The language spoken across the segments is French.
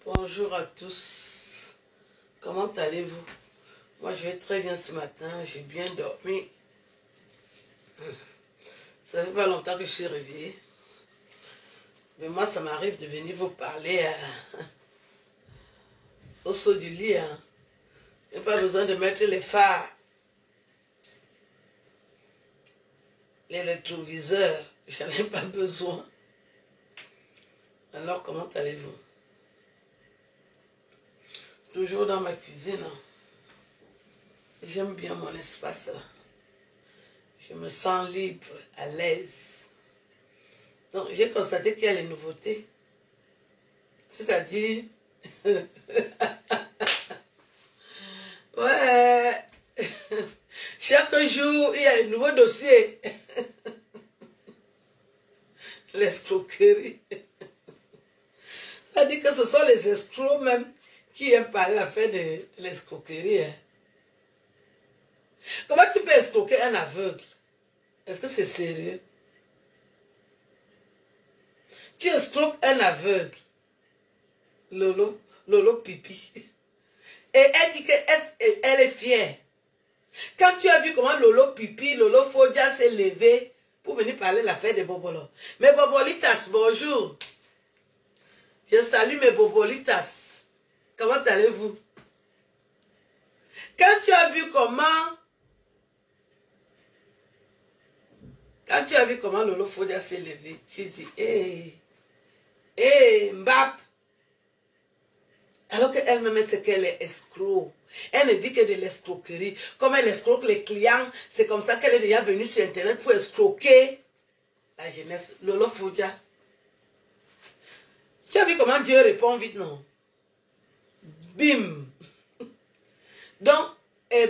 Bonjour à tous. Comment allez-vous? Moi, je vais très bien ce matin. J'ai bien dormi. Ça fait pas longtemps que je suis réveillée. Mais moi, ça m'arrive de venir vous parler au saut du lit. Hein. Il n'y a pas besoin de mettre les phares, les rétroviseurs. J'en ai pas besoin. Alors, comment allez-vous? Toujours dans ma cuisine. Hein. J'aime bien mon espace là. Je me sens libre, à l'aise. Donc, j'ai constaté qu'il y a les nouveautés. C'est-à-dire... ouais. Chaque jour, il y a un nouveau dossier. L'escroquerie. C'est-à-dire que ce sont les escrocs même qui aiment parler à faire de l'escroquerie. Hein. Comment tu peux escroquer un aveugle? Est-ce que c'est sérieux? Tu escroques un aveugle. Lolo pipi. Et elle dit qu'elle est fière. Quand tu as vu comment Lolo pipi, Lolo Fodia s'est levé pour venir parler l'affaire de Bobolo. Mes Bobolitas, bonjour. Je salue mes Bobolitas. Comment allez-vous? Quand tu as vu comment Lolo Fodia s'est levé, tu dis, Mbap. Alors qu'elle-même, c'est qu'elle est escroc. Elle ne vit que de l'escroquerie. Comme elle escroque les clients, c'est comme ça qu'elle est déjà venue sur Internet pour escroquer la jeunesse. Lolo Fodia. Tu as vu comment Dieu répond vite, non? Bim. Donc,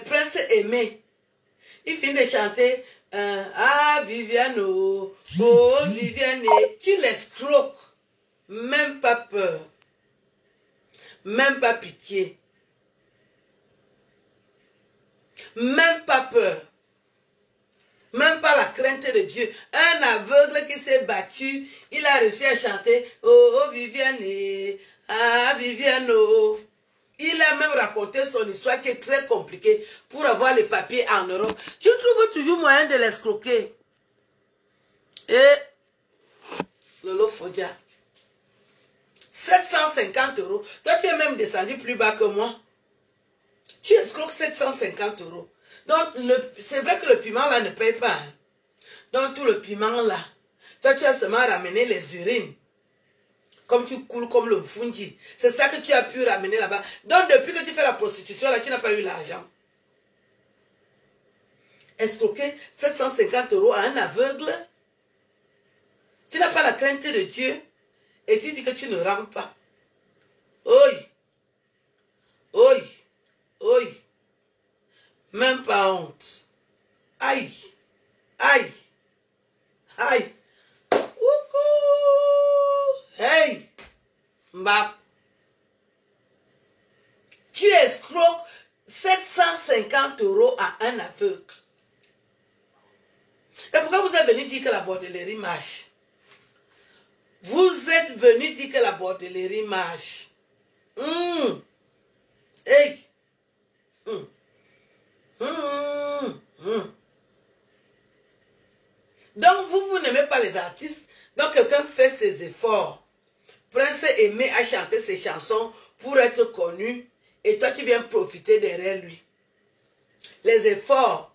Prince Aimé, il finit de chanter ah, Viviane, oh Viviane, tu l'escroques. Même pas peur. Même pas pitié. Même pas peur. Même pas la crainte de Dieu. Un aveugle qui s'est battu, il a réussi à chanter oh Viviane, ah Viviane, oh. Il a même raconté son histoire qui est très compliquée pour avoir les papiers en Europe. Tu trouves toujours moyen de l'escroquer. Et Lolo Fodia. 750 €. Toi, tu es même descendu plus bas que moi. Tu escroques 750 €. Donc, c'est vrai que le piment là ne paye pas. Hein. Donc, tout le piment là, toi, tu as seulement ramené les urines. Comme tu coules comme le fundi. C'est ça que tu as pu ramener là-bas. Donc, depuis que tu fais la prostitution là, tu n'as pas eu l'argent. Escroquer 750 € à un aveugle. Tu n'as pas la crainte de Dieu. Et tu dis que tu ne rends pas. Oi. Oi. Oi. Même pas honte. Aïe. Aïe. Aïe. Coucou. Hey. Mbap. Tu escroques 750 € à un aveugle. Et pourquoi vous êtes venu dire que la bordellerie marche? Vous êtes venu dire que la bordellerie marche. Hey. Donc, vous n'aimez pas les artistes. Donc, quelqu'un fait ses efforts. Prince Aimé a chanté ses chansons pour être connu. Et toi, tu viens profiter derrière lui. Les efforts.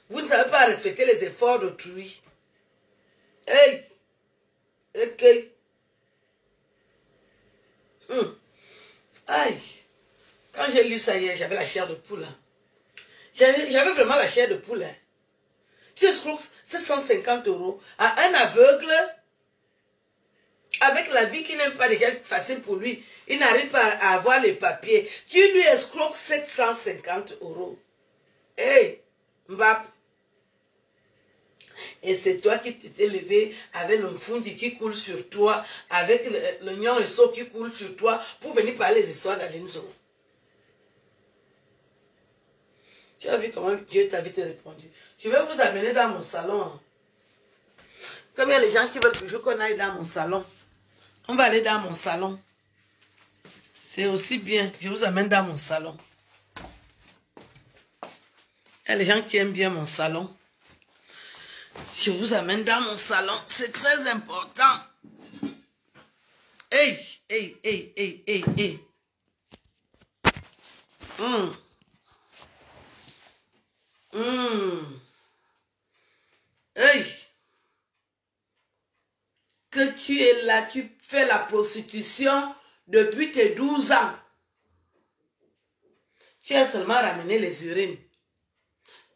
Vous ne savez pas respecter les efforts d'autrui. Hey. Ok. Aïe. Quand j'ai lu ça hier, j'avais la chair de poule. Hein. J'avais vraiment la chair de poule. Hein. Tu escroques 750 € à un aveugle avec la vie qui n'est pas déjà facile pour lui. Il n'arrive pas à avoir les papiers. Tu lui escroques 750 €. Hey, Mbap. Et c'est toi qui t'étais levé avec le fundi qui coule sur toi, avec le nion et so qui coule sur toi pour venir parler des histoires d'Alinzo. Tu as vu comment Dieu t'a vite répondu. Je vais vous amener dans mon salon. Comme il y a les gens qui veulent toujours qu'on aille dans mon salon. On va aller dans mon salon. C'est aussi bien. Je vous amène dans mon salon. Il y a les gens qui aiment bien mon salon. Je vous amène dans mon salon. C'est très important. Hey, hey, hey, hey, hey, hey. Hey. Que tu es là, tu fais la prostitution depuis tes 12 ans. Tu as seulement ramené les urines.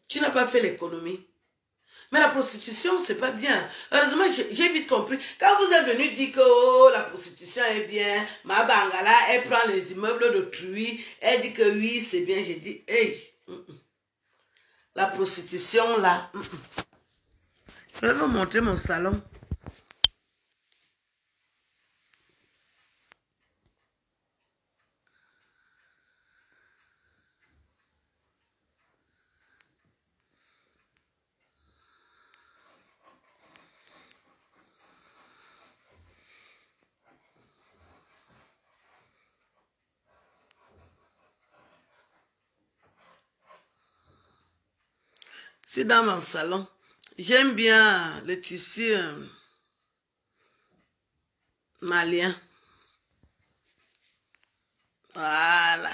Tu n'as pas fait l'économie. Mais la prostitution, c'est pas bien. Heureusement, j'ai vite compris. Quand vous êtes venu dire que oh, la prostitution est bien, ma bangala, elle prend les immeubles d'autrui, elle dit que oui, c'est bien. J'ai dit, hey, la prostitution là. Je vais vous montrer mon salon. C'est dans mon salon. J'aime bien le tissu malien. Voilà.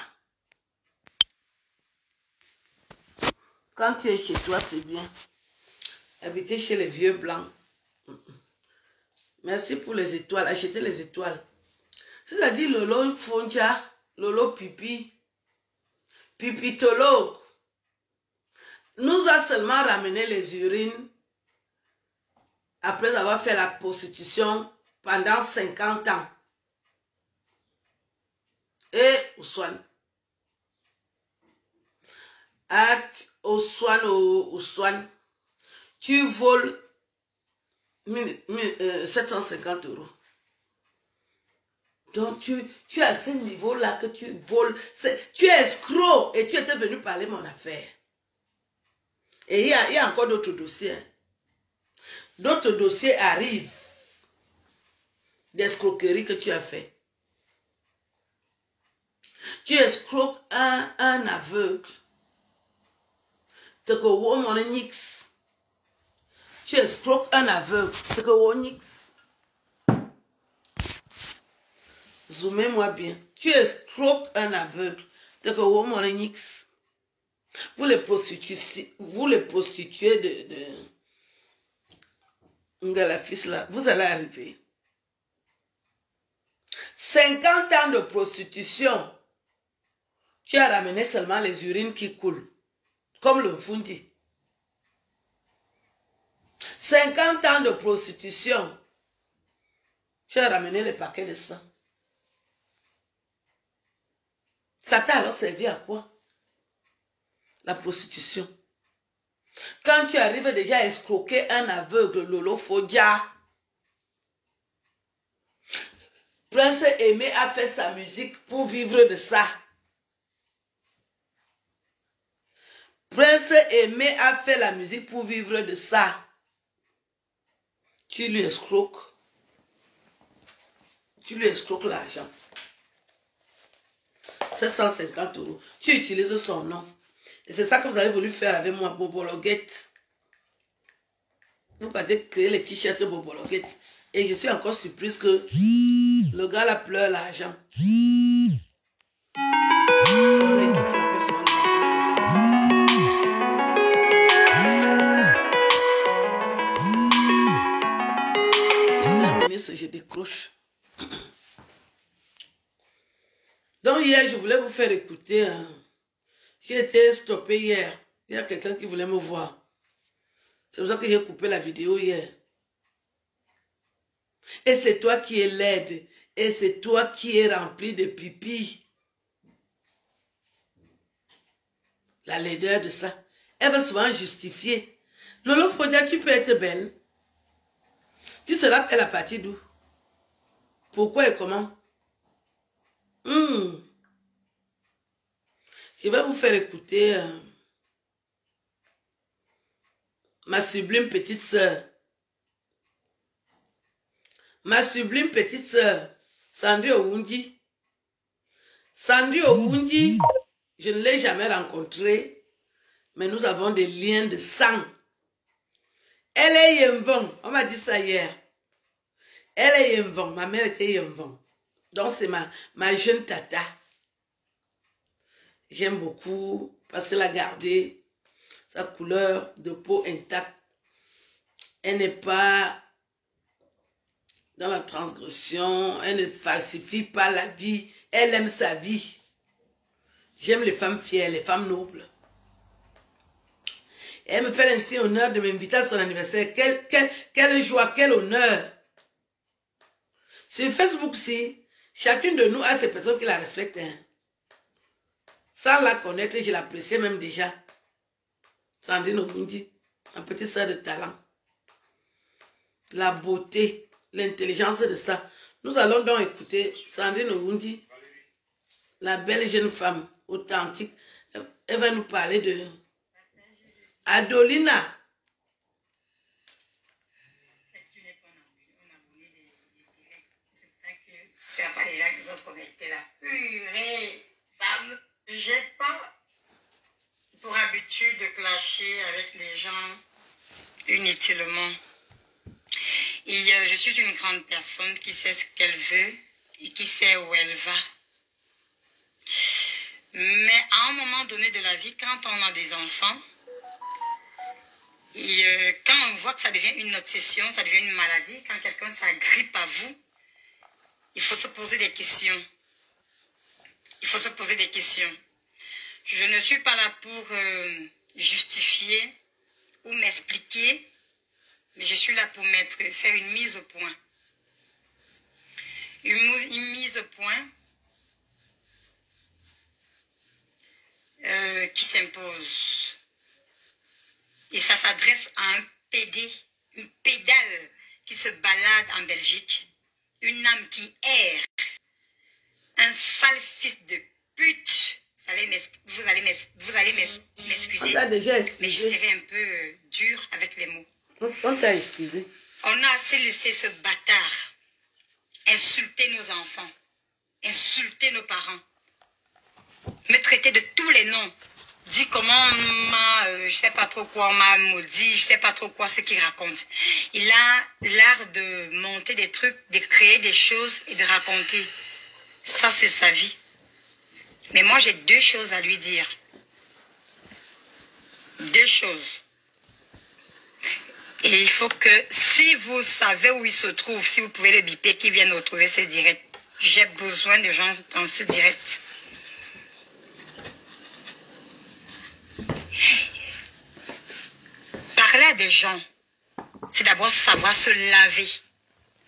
Quand tu es chez toi, c'est bien. Habiter chez les vieux blancs. Merci pour les étoiles. Achetez les étoiles. C'est-à-dire Lolo Fonja, Lolo Pipi, Pipitolo, nous a seulement ramené les urines après avoir fait la prostitution pendant 50 ans. Et Ousouane. Ousouane, tu voles 750 €. Donc tu es à ce niveau-là que tu voles. Tu es escroc et tu étais venu parler mon affaire. Et il y a encore d'autres dossiers. Hein. D'autres dossiers arrivent d'escroquerie que tu as fait. Tu escroques un aveugle. Tu escroques un aveugle. Zoomez-moi bien. Tu escroques un aveugle. Vous les prostituez de la fils là. Vous allez arriver. 50 ans de prostitution. Tu as ramené seulement les urines qui coulent. Comme le Fundi. 50 ans de prostitution. Tu as ramené les paquets de sang. Ça t'a alors servi à quoi? La prostitution. Quand tu arrives déjà à escroquer un aveugle, Lolo Fodia, Prince Aimé a fait sa musique pour vivre de ça. Prince Aimé a fait la musique pour vivre de ça. Tu lui escroques. Tu lui escroques l'argent. 750 €. Tu utilises son nom. Et c'est ça que vous avez voulu faire avec moi, Bobologuette. Vous partez créer les t-shirts Bobologuette. Et je suis encore surprise que le gars là pleure l'argent. Je décroche. Donc hier, je voulais vous faire écouter. J'ai été stoppé hier. Il y a quelqu'un qui voulait me voir. C'est pour ça que j'ai coupé la vidéo hier. Et c'est toi qui es laide. Et c'est toi qui es rempli de pipi. La laideur de ça. Elle va souvent justifier. Lolo Fodia, tu peux être belle. Tu seras belle à partir d'où? Pourquoi et comment? Je vais vous faire écouter ma sublime petite sœur. Ma sublime petite sœur, Sandrine Owundi. Sandy Owundi, je ne l'ai jamais rencontrée, mais nous avons des liens de sang. Elle est Yemvon, on m'a dit ça hier. Elle est Yemvon, ma mère était Yemvon. Donc c'est ma jeune tata. J'aime beaucoup parce qu'elle a gardé sa couleur de peau intacte. Elle n'est pas dans la transgression, elle ne falsifie pas la vie, elle aime sa vie. J'aime les femmes fières, les femmes nobles. Et elle me fait ainsi honneur de m'inviter à son anniversaire. Quelle joie, quel honneur. Sur Facebook, si, chacune de nous a ses personnes qui la respectent. Hein. Sans la connaître, je l'appréciais même déjà. Sandrine Owundi, ma petite soeur de talent. La beauté, l'intelligence de ça. Nous allons donc écouter Sandrine Owundi, la belle jeune femme authentique. Elle va nous parler de Adolina. Il n'y a pas les gens qui sont connectés là. Purée, j'ai pas pour habitude de clasher avec les gens inutilement. Et je suis une grande personne qui sait ce qu'elle veut et qui sait où elle va. Mais à un moment donné de la vie, quand on a des enfants, et quand on voit que ça devient une obsession, ça devient une maladie, quand quelqu'un s'agrippe à vous, il faut se poser des questions. Il faut se poser des questions. Je ne suis pas là pour justifier ou m'expliquer, mais je suis là pour faire une mise au point. Une mise au point qui s'impose. Et ça s'adresse à un PD, une pédale qui se balade en Belgique. Une âme qui erre. Un sale fils de pute. Vous allez m'excuser. Mais je serai un peu dur avec les mots. On t'a excusé. On a assez laissé ce bâtard insulter nos enfants, insulter nos parents, me traiter de tous les noms. Dit comment on m'a, je sais pas trop quoi, on m'a maudit, je sais pas trop quoi, ce qu'il raconte. Il a l'art de monter des trucs, de créer des choses et de raconter. Ça, c'est sa vie. Mais moi, j'ai deux choses à lui dire. Deux choses. Et il faut que, si vous savez où il se trouve, si vous pouvez le biper, qu'il vienne retrouver ce direct. J'ai besoin de gens dans ce direct. Parler à des gens, c'est d'abord savoir se laver.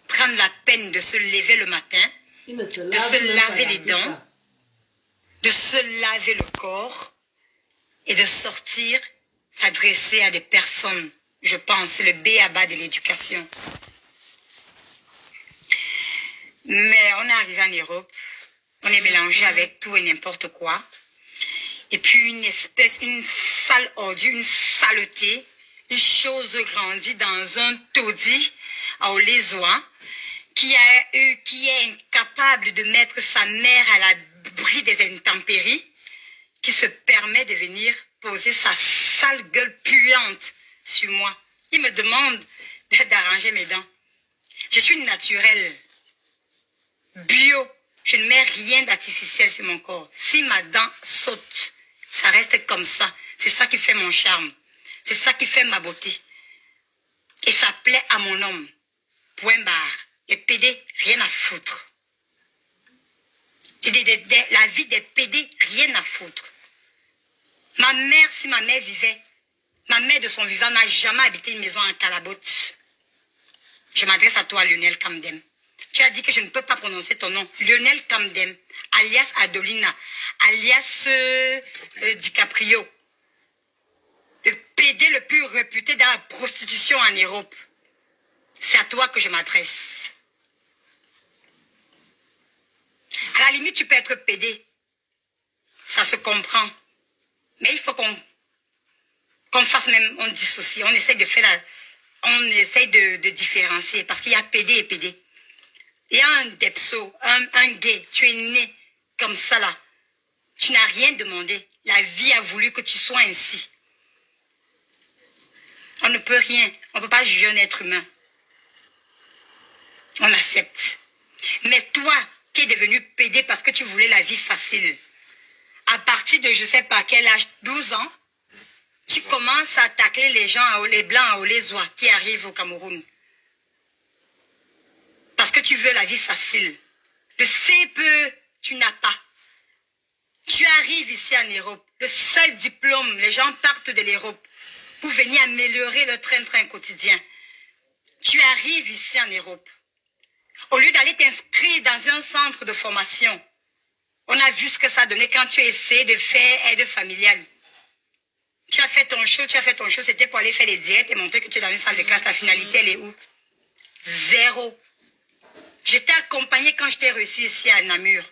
Prendre la peine de se lever le matin, de se laver les dents, de se laver le corps et de sortir, s'adresser à des personnes. Je pense, c'est le b.a.-ba de l'éducation. Mais on est arrivé en Europe, on est mélangé avec tout et n'importe quoi. Et puis une sale ordure, une saleté, une chose grandie dans un taudis à Olézoa, qui est incapable de mettre sa mère à l'abri des intempéries, qui se permet de venir poser sa sale gueule puante sur moi. Il me demande d'arranger mes dents. Je suis naturelle, bio. Je ne mets rien d'artificiel sur mon corps. Si ma dent saute, ça reste comme ça. C'est ça qui fait mon charme. C'est ça qui fait ma beauté. Et ça plaît à mon homme. Point barre. Et PD, rien à foutre. La vie des PD, rien à foutre. Ma mère, si ma mère vivait, ma mère de son vivant n'a jamais habité une maison en calabote. Je m'adresse à toi, Lionel Kamdem. Tu as dit que je ne peux pas prononcer ton nom. Lionel Kamdem, alias Adolina, alias DiCaprio. Le PD le plus réputé dans la prostitution en Europe. C'est à toi que je m'adresse. À la limite, tu peux être PD. Ça se comprend. Mais il faut qu'on fasse même, on dissocie, on essaye de faire on essaye de différencier. Parce qu'il y a PD et PD. Il y a un depso, un gay, tu es né comme comme ça là. Tu n'as rien demandé. La vie a voulu que tu sois ainsi. On ne peut rien. On ne peut pas juger un être humain. On accepte. Mais toi, qui es devenu pédé parce que tu voulais la vie facile, à partir de je ne sais pas quel âge, 12 ans, tu commences à attaquer les gens, les blancs à Olézois qui arrivent au Cameroun. Parce que tu veux la vie facile. Le CPE, tu n'as pas. Tu arrives ici en Europe. Le seul diplôme, les gens partent de l'Europe pour venir améliorer le train-train quotidien. Tu arrives ici en Europe. Au lieu d'aller t'inscrire dans un centre de formation, on a vu ce que ça donnait quand tu essayais de faire aide familiale. Tu as fait ton show, c'était pour aller faire les directs et montrer que tu es dans une salle de classe. La finalité, elle est où? Zéro. Je t'ai accompagné quand je t'ai reçu ici à Namur.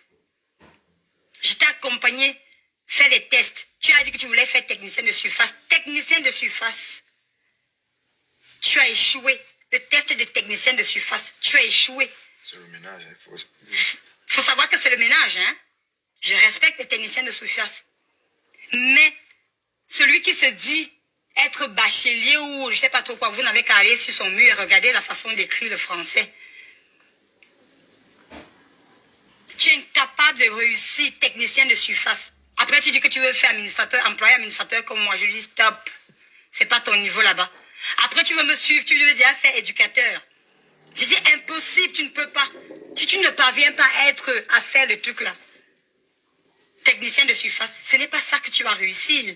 Je t'ai accompagné faire les tests. Tu as dit que tu voulais faire technicien de surface. Technicien de surface. Tu as échoué. Le test de technicien de surface. Tu as échoué. C'est le ménage. Faut savoir que c'est le ménage. Hein? Je respecte les techniciens de surface. Mais celui qui se dit être bachelier ou je ne sais pas trop quoi, vous n'avez qu'à aller sur son mur et regarder la façon d'écrire le français. Tu es incapable de réussir technicien de surface. Après, tu dis que tu veux faire administrateur, employé administrateur comme moi. Je dis stop. C'est pas ton niveau là-bas. Après, tu veux me suivre. Tu veux déjà faire éducateur. Je dis impossible, tu ne peux pas. Si tu ne parviens pas à faire le truc là. Technicien de surface, ce n'est pas ça que tu vas réussir.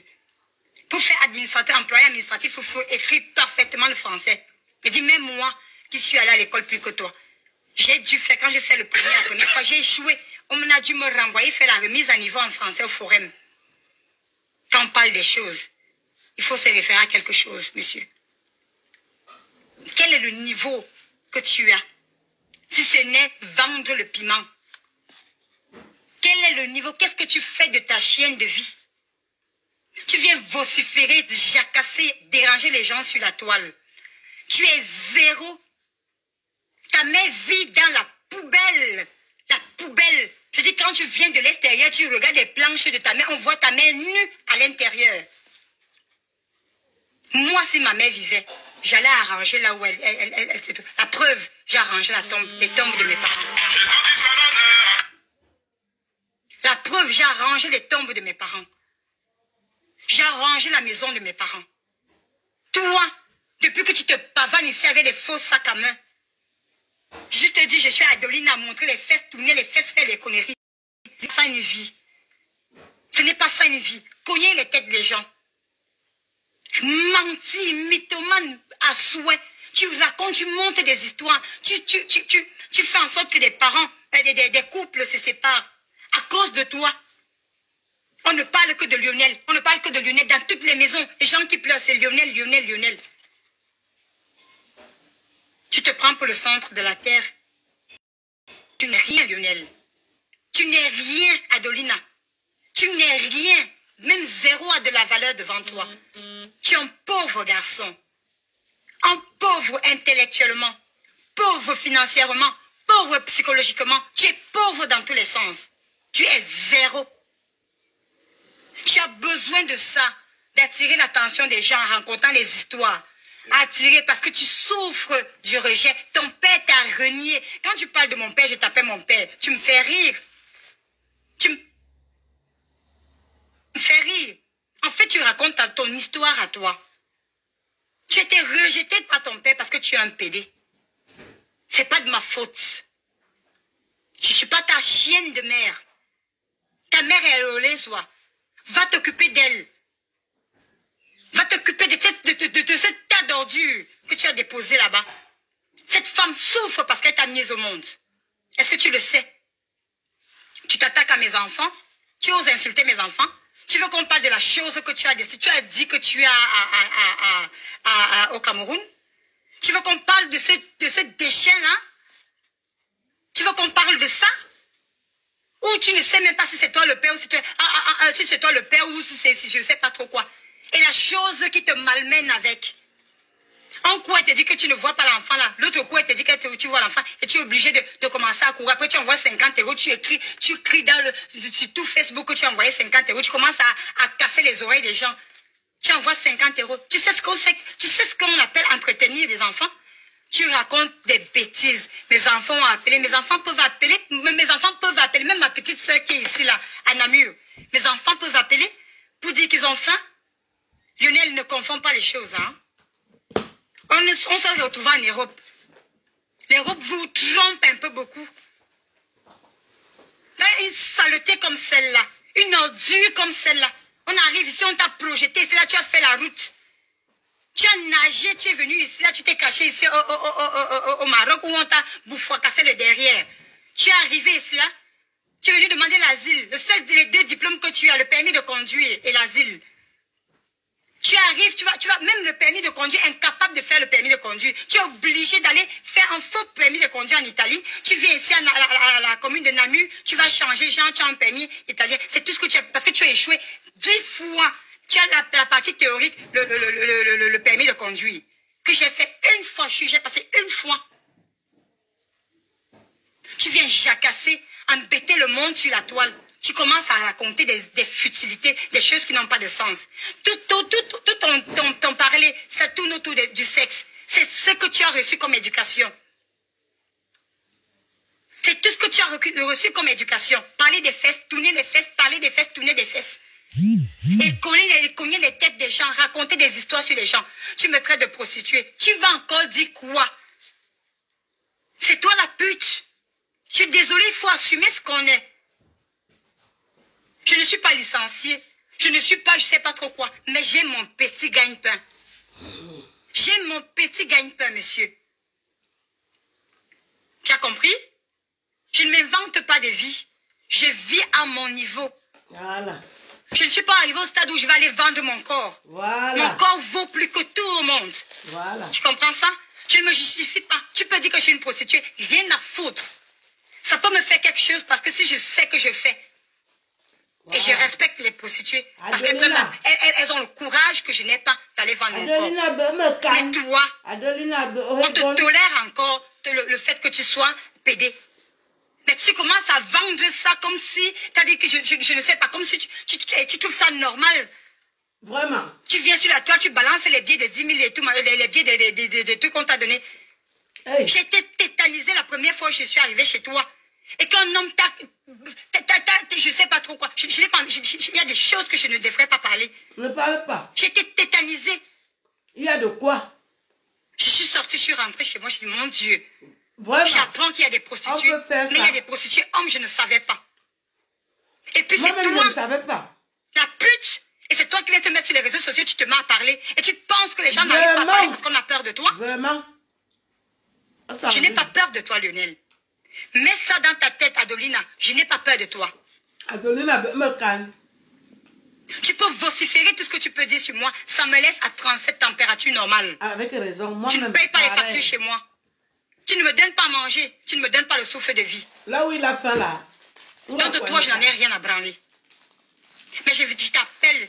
Pour faire administrateur, employé administratif, il faut écrire parfaitement le français. Je dis même moi, qui suis allé à l'école plus que toi. J'ai dû faire, quand j'ai fait la première fois, j'ai échoué. On m'a dû me renvoyer faire la remise à niveau en français au forum. Quand on parle des choses, il faut se référer à quelque chose, monsieur. Quel est le niveau que tu as? Si ce n'est vendre le piment. Quel est le niveau? Qu'est-ce que tu fais de ta chienne de vie? Tu viens vociférer, jacasser, déranger les gens sur la toile. Tu es zéro. Ta main vit dans la poubelle. La poubelle. Je dis, quand tu viens de l'extérieur, tu regardes les planches de ta main, on voit ta main nue à l'intérieur. Moi, si ma mère vivait, j'allais arranger là où elle se trouve. La preuve, j'ai arrangé les tombes de mes parents. La preuve, j'ai arrangé les tombes de mes parents. J'ai arrangé la maison de mes parents. Toi, depuis que tu te pavanes ici avec des faux sacs à main, je te dis, je suis Adeline à montrer les fesses, tourner les fesses, faire les conneries. C'est ça une vie. Ce n'est pas ça une vie. Cogner les têtes des gens. Mentir, mythomane à souhait. Tu racontes, tu montes des histoires. Tu fais en sorte que des parents, des couples se séparent. À cause de toi. On ne parle que de Lionel. On ne parle que de Lionel. Dans toutes les maisons, les gens qui pleurent, c'est Lionel, Lionel, Lionel. Tu te prends pour le centre de la terre. Tu n'es rien, Lionel. Tu n'es rien, Adolina. Tu n'es rien. Même zéro a de la valeur devant toi. Tu es un pauvre garçon. Un pauvre intellectuellement. Pauvre financièrement. Pauvre psychologiquement. Tu es pauvre dans tous les sens. Tu es zéro. Tu as besoin de ça. D'attirer l'attention des gens en racontant les histoires. Attirer parce que tu souffres du rejet. Ton père t'a renié. Quand tu parles de mon père, je t'appelle mon père. Tu me fais rire. Tu me fais rire. En fait, tu racontes ton histoire à toi. Tu étais rejeté par ton père parce que tu es un pédé. C'est pas de ma faute. Je ne suis pas ta chienne de mère. Ta mère est au Lézois. Va t'occuper d'elle. Va t'occuper de ce tas d'ordures que tu as déposé là-bas. Cette femme souffre parce qu'elle t'a mise au monde. Est-ce que tu le sais? Tu t'attaques à mes enfants? Tu oses insulter mes enfants? Tu veux qu'on parle de la chose que tu as décidé? Tu as dit que tu es au Cameroun? Tu veux qu'on parle de ce déchet-là? Tu veux qu'on parle de ça? Ou tu ne sais même pas si c'est toi le père ou si c'est toi le père ou si je ne sais pas trop quoi. Et la chose qui te malmène avec, Un coup, elle te dit que tu ne vois pas l'enfant là. L'autre coup, elle te dit que tu vois l'enfant et tu es obligé de commencer à courir. Après, tu envoies 50 €, tu cries sur tout Facebook que tu as envoyé 50 €. Tu commences à casser les oreilles des gens. Tu envoies 50 €. Tu sais ce qu'on appelle entretenir des enfants? Tu racontes des bêtises. Mes enfants ont appelé. Mes enfants peuvent appeler. Même ma petite soeur qui est ici là, à Namur. Mes enfants peuvent appeler pour dire qu'ils ont faim. Lionel, ne confond pas les choses, hein. On se retrouve en Europe. L'Europe vous trompe un peu beaucoup. Là, une saleté comme celle-là, une ordure comme celle-là. On arrive ici, on t'a projeté, ici là, tu as fait la route. Tu as nagé, tu es venu ici, là, tu t'es caché ici au Maroc où on t'a cassé le derrière. Tu es arrivé ici, là, tu es venu demander l'asile. Les 2 diplômes que tu as, le permis de conduire et l'asile. Tu arrives, tu vas même le permis de conduire, incapable de faire le permis de conduire. Tu es obligé d'aller faire un faux permis de conduire en Italie. Tu viens ici à la commune de Namur, tu vas changer, genre, tu as un permis italien. C'est tout ce que tu as, parce que tu as échoué 10 fois. Tu as la partie théorique, le permis de conduire. Que j'ai fait une fois, j'ai passé une fois. Tu viens jacasser, embêter le monde sur la toile. Tu commences à raconter des futilités, des choses qui n'ont pas de sens. Tout ton parler, ça tourne autour du sexe. C'est ce que tu as reçu comme éducation. C'est tout ce que tu as reçu comme éducation. Parler des fesses, tourner les fesses, parler des fesses, tourner des fesses. Et cogner les têtes des gens, raconter des histoires sur les gens. Tu me traites de prostituée. Tu vas encore dire quoi? C'est toi la pute. Je suis désolée, il faut assumer ce qu'on est. Je ne suis pas licenciée. Je ne suis pas, je ne sais pas trop quoi. Mais j'ai mon petit gagne-pain. J'ai mon petit gagne-pain, monsieur. Tu as compris? Je ne m'invente pas de vie. Je vis à mon niveau. Voilà. Je ne suis pas arrivée au stade où je vais aller vendre mon corps. Voilà. Mon corps vaut plus que tout le monde. Voilà. Tu comprends ça? Je ne me justifie pas. Tu peux dire que je suis une prostituée. Rien à foutre. Ça peut me faire quelque chose parce que si je sais que je fais. Voilà. Et je respecte les prostituées. Parce qu'elles ont le courage que je n'ai pas d'aller vendre mon corps. Mais toi, on te tolère encore le fait que tu sois pédé. Mais tu commences à vendre ça comme si, t'as dit que je ne sais pas, comme si tu trouves ça normal. Vraiment. Tu viens sur la toile, tu balances les billets de 10 000 et tout, les billets de trucs qu'on t'a donné. Hey. J'ai été tétanisée la première fois que je suis arrivée chez toi. Et qu'un homme je ne sais pas trop quoi. Il y a des choses que je ne devrais pas parler. Ne parle pas. J'ai été tétanisée. Il y a de quoi? Je suis sortie, je suis rentrée chez moi, je dis, mon Dieu. J'apprends qu'il y a des prostituées. Mais il y a des prostituées hommes, je ne savais pas. Et puis c'est toi. Je ne savais pas. La pute. Et c'est toi qui viens te mettre sur les réseaux sociaux, tu te mets à parler. Et tu penses que les gens n'arrivent pas à parler parce qu'on a peur de toi? Vraiment. Je n'ai pas peur de toi, Lionel. Mets ça dans ta tête, Adolina. Je n'ai pas peur de toi. Adolina, me calme. Tu peux vociférer tout ce que tu peux dire sur moi. Ça me laisse à 37 températures normales. Avec raison. Moi tu ne payes pas les factures chez moi. Tu ne me donnes pas à manger. Tu ne me donnes pas le souffle de vie. Là où il a faim, là. Donc de toi, je n'en ai rien à branler. Mais je t'appelle.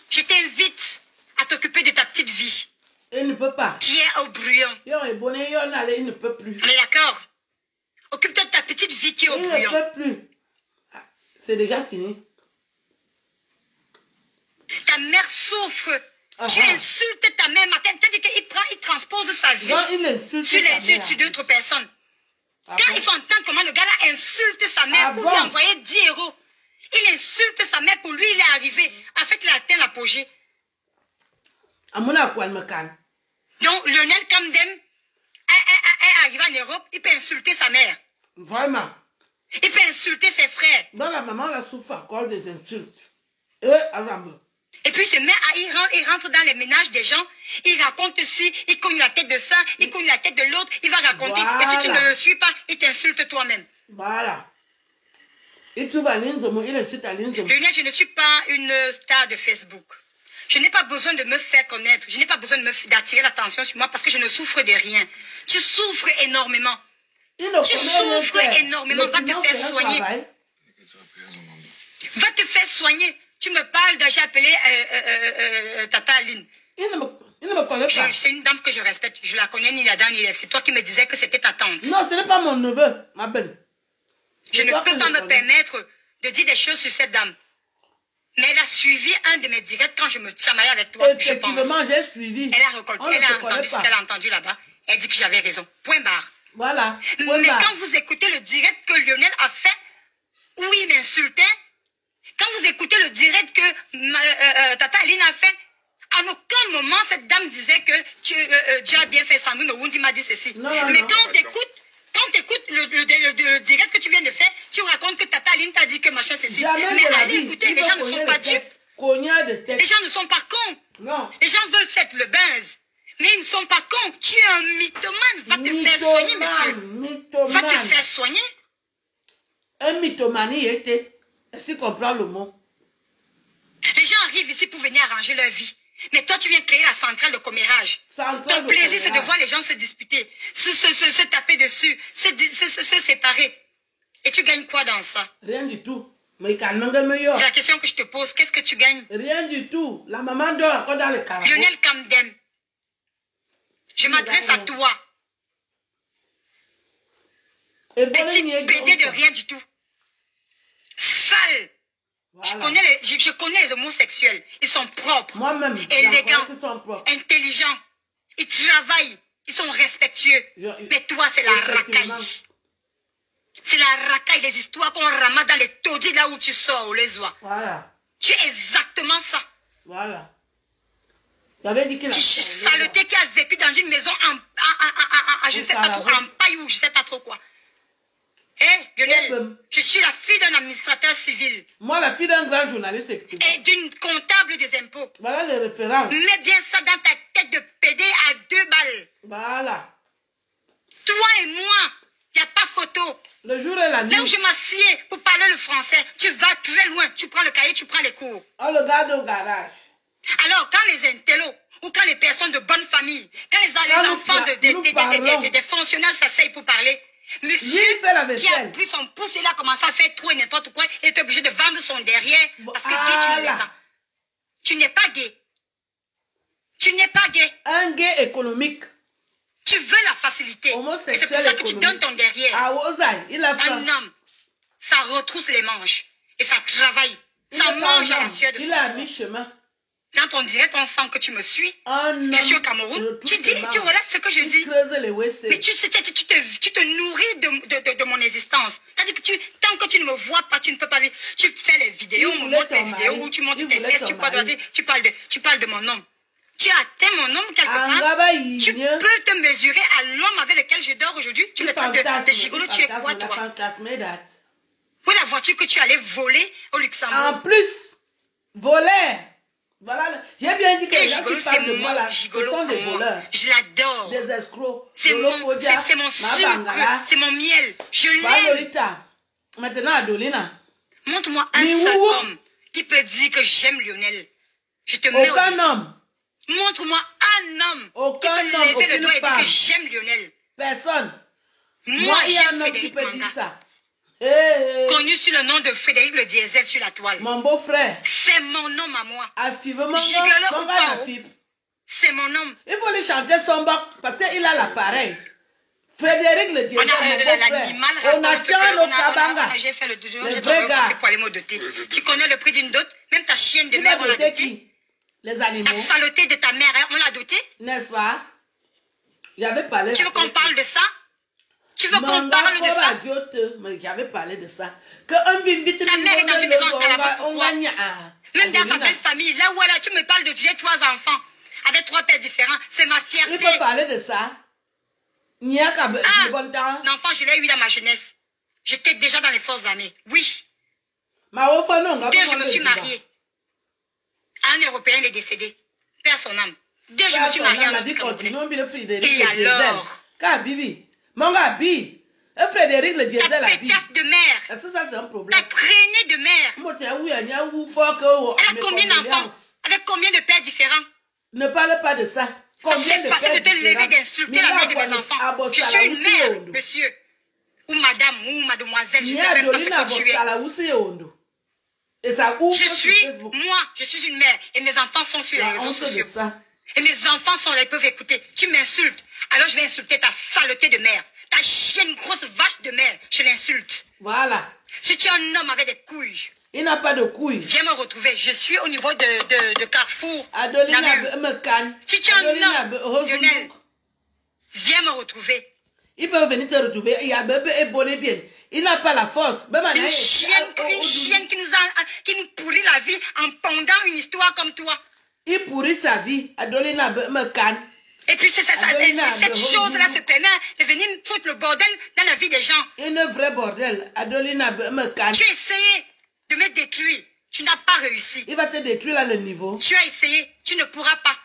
Je t'invite à t'occuper de ta petite vie. Il ne peut pas. Qui est au brouillon. Il ne peut plus. On est d'accord? Occupe-toi de ta petite vie qui est au brouillon. Il ne peut plus. C'est déjà fini. Ta mère souffre. Tu insultes ta mère. T'as dit qu'il transpose sa vie sur d'autres personnes. Quand il faut entendre comment le gars-là insulte sa mère pour lui envoyer 10 €. Il insulte sa mère pour lui, il est arrivé. En fait, il a atteint l'apogée. Donc, Lionel Kamdem est arrivé en Europe, il peut insulter sa mère. Vraiment. Il peut insulter ses frères. Donc, la maman la souffre encore des insultes. Et puis, il rentre dans les ménages des gens, il raconte ci, il cogne la tête de ça, il cogne la tête de l'autre, il va raconter. Voilà. Et si tu ne le suis pas, il t'insulte toi-même. Voilà. Et tu vas Lionel, je ne suis pas une star de Facebook. Je n'ai pas besoin de me faire connaître. Je n'ai pas besoin d'attirer l'attention sur moi parce que je ne souffre de rien. Tu souffres énormément. Tu souffres énormément. Va te faire soigner. Va te faire soigner. Tu me parles de... J'ai appelé Tata Aline. Il ne me connaît pas. C'est une dame que je respecte. Je la connais ni la dame ni l'ex. C'est toi qui me disais que c'était ta tante. Non, ce n'est pas mon neveu, ma belle. Je ne peux pas me permettre de dire des choses sur cette dame. Mais elle a suivi un de mes directs quand je me chamaillais avec toi. Effectivement, j'ai suivi. Elle a récolté, elle a entendu ce qu'elle a entendu là-bas. Elle dit que j'avais raison. Point barre. Voilà. Mais quand vous écoutez le direct que Lionel a fait, où il m'insultait, quand vous écoutez le direct que Tata Aline a fait, à aucun moment cette dame disait que tu as bien fait. Sandrine Owundi m'a dit ceci. Non, mais non. quand tu écoutes le direct que tu viens de faire, tu racontes que Tata Aline t'a dit que machin ceci. Jamais Mais de la allez vie. écouter, les gens ne sont pas dupes. Cognard de tête. Les gens ne sont pas cons. Non. Les gens veulent faire le buzz. Mais ils ne sont pas cons. Tu es un mythomane. Va te faire soigner, monsieur. Mythomane. Va te faire soigner. Un mythomanie était. Est-ce que tu comprends le mot? Les gens arrivent ici pour venir arranger leur vie. Mais toi, tu viens créer la centrale de commérage. Ton plaisir, c'est de voir les gens se disputer, se taper dessus, se séparer. Et tu gagnes quoi dans ça? Rien du tout. Mais c'est la question que je te pose. Qu'est-ce que tu gagnes? Rien du tout. La maman dort encore dans le carreau. Lionel Kamdem, je m'adresse à toi. Petit pédé de rien du tout. Sale. Voilà. Je connais les homosexuels. Ils sont propres, élégants, intelligents. Ils travaillent. Ils sont respectueux. Mais toi, c'est la racaille. C'est la racaille des histoires qu'on ramasse dans les taudis là où tu sors, on les voit. Voilà. Tu es exactement ça. Voilà. J'avais dit que la saleté qui a vécu dans une maison je ne sais pas trop, en paille ou je ne sais pas trop quoi. Lionel, je suis la fille d'un administrateur civil. Moi, la fille d'un grand journaliste. Et d'une comptable des impôts. Voilà les références. Mets bien ça dans ta tête de pédé à 2 balles. Voilà. Toi et moi, il n'y a pas photo. Le jour et la nuit. Là où je m'assieds pour parler le français, tu vas très loin. Tu prends le cahier, tu prends les cours. On le garde au garage. Alors, quand les intellos, ou quand les personnes de bonne famille, quand les enfants des fonctionnaires s'asseyent pour parler, monsieur qui a pris son pouce et là a commencé à faire tout et n'importe quoi, est obligé de vendre son derrière parce que gay, tu n'es pas. Tu n'es pas gay. Tu n'es pas gay. Un gay économique. Tu veux la facilité. Et c'est pour ça que tu donnes ton derrière. Un homme, ça retrousse les manches et ça travaille. Ça mange à la sueur de son corps. Il est à mi-chemin. Dans ton direct, on sent que tu me suis. Je suis au Cameroun. Tu relates ce que je dis. Mais tu te nourris de mon existence. C'est-à-dire que tant que tu ne me vois pas, tu ne peux pas vivre. Tu fais les vidéos, on monte les vidéos où tu montes tes fesses, tu parles de mon homme. Tu as atteint mon homme quelque part. Tu peux te mesurer à l'homme avec lequel je dors aujourd'hui. Tu me traites de gigolo, tu es quoi toi? Où est la voiture que tu allais voler au Luxembourg? En plus, voler. Voilà, j'ai bien dit que les gens qui parlent de moi là, ce sont des voleurs. Je l'adore. Des escrocs. C'est mon sucre, c'est mon miel. Je l'aime. Maintenant, Adolina. Montre-moi un seul homme qui peut dire que j'aime Lionel. Je te mets aucun homme. Montre-moi un homme qui peut lever le doigt et dire que j'aime Lionel. Personne. Moi, j'aime Frédéric Manga. Connu sous le nom de Frédéric le Diesel sur la toile. Mon beau-frère. C'est mon nom à moi. Gigolo ou pas. C'est mon nom. Il faut lui chanter son bac parce qu'il a l'appareil. Frédéric le Diesel, mon beau-frère. On a tient au Kabanga. J'ai fait le vrai gars. Pour aller me doter. Tu connais le prix d'une dot? Même ta chienne de mère, on l'a dotée. Les animaux. La saleté de ta mère, on l'a dotée. N'est-ce pas? J'avais parlé. Tu veux qu'on parle de ça? Tu veux qu'on parle de ça? J'avais parlé de ça. Ta mère est dans une maison en Calabar. Même dans sa belle famille, là où elle a, tu me parles de j'ai 3 enfants, avec 3 pères différents, c'est ma fierté. Tu peux parler de ça? L'enfant, je l'ai eu dans ma jeunesse. J'étais déjà dans les forces armées. Oui. Deux, je me suis mariée. Un Européen, il est décédé. Père son âme. Deux, je me suis mariée à un Camerounais. Et alors? Mon gars, Frédéric le Diesel a fait taf de mère. Est-ce que ça c'est un problème? T'as traîné de mère. Elle a combien d'enfants? Avec combien de pères différents? Ne parle pas de ça. C'est facile de te lever, d'insulter la mère de mes enfants. Je suis une mère, monsieur. Ou madame, ou mademoiselle, je ne sais même pas ce que tu es. Je suis une mère et mes enfants sont sur les réseaux sociaux. Et mes enfants sont là, ils peuvent écouter. Tu m'insultes. Alors je vais insulter ta saleté de mère. Ta chienne grosse vache de mère. Je l'insulte. Voilà. Si tu es un homme avec des couilles. Il n'a pas de couilles. Viens me retrouver. Je suis au niveau de Carrefour. Adolina me canne. Si tu es un homme, Lionel, viens me retrouver. Il peut venir te retrouver. Il y a bébé et bonnet bien. Il n'a pas la force. Une chienne qui nous pourrit la vie en pendant une histoire comme toi. Il pourrit sa vie. Adolina me canne. Et puis cette chose-là se permet de venir foutre le bordel dans la vie des gens. Une vraie bordel. Adolina me canne. Tu as essayé de me détruire. Tu n'as pas réussi. Il va te détruire à le niveau. Tu as essayé. Tu ne pourras pas.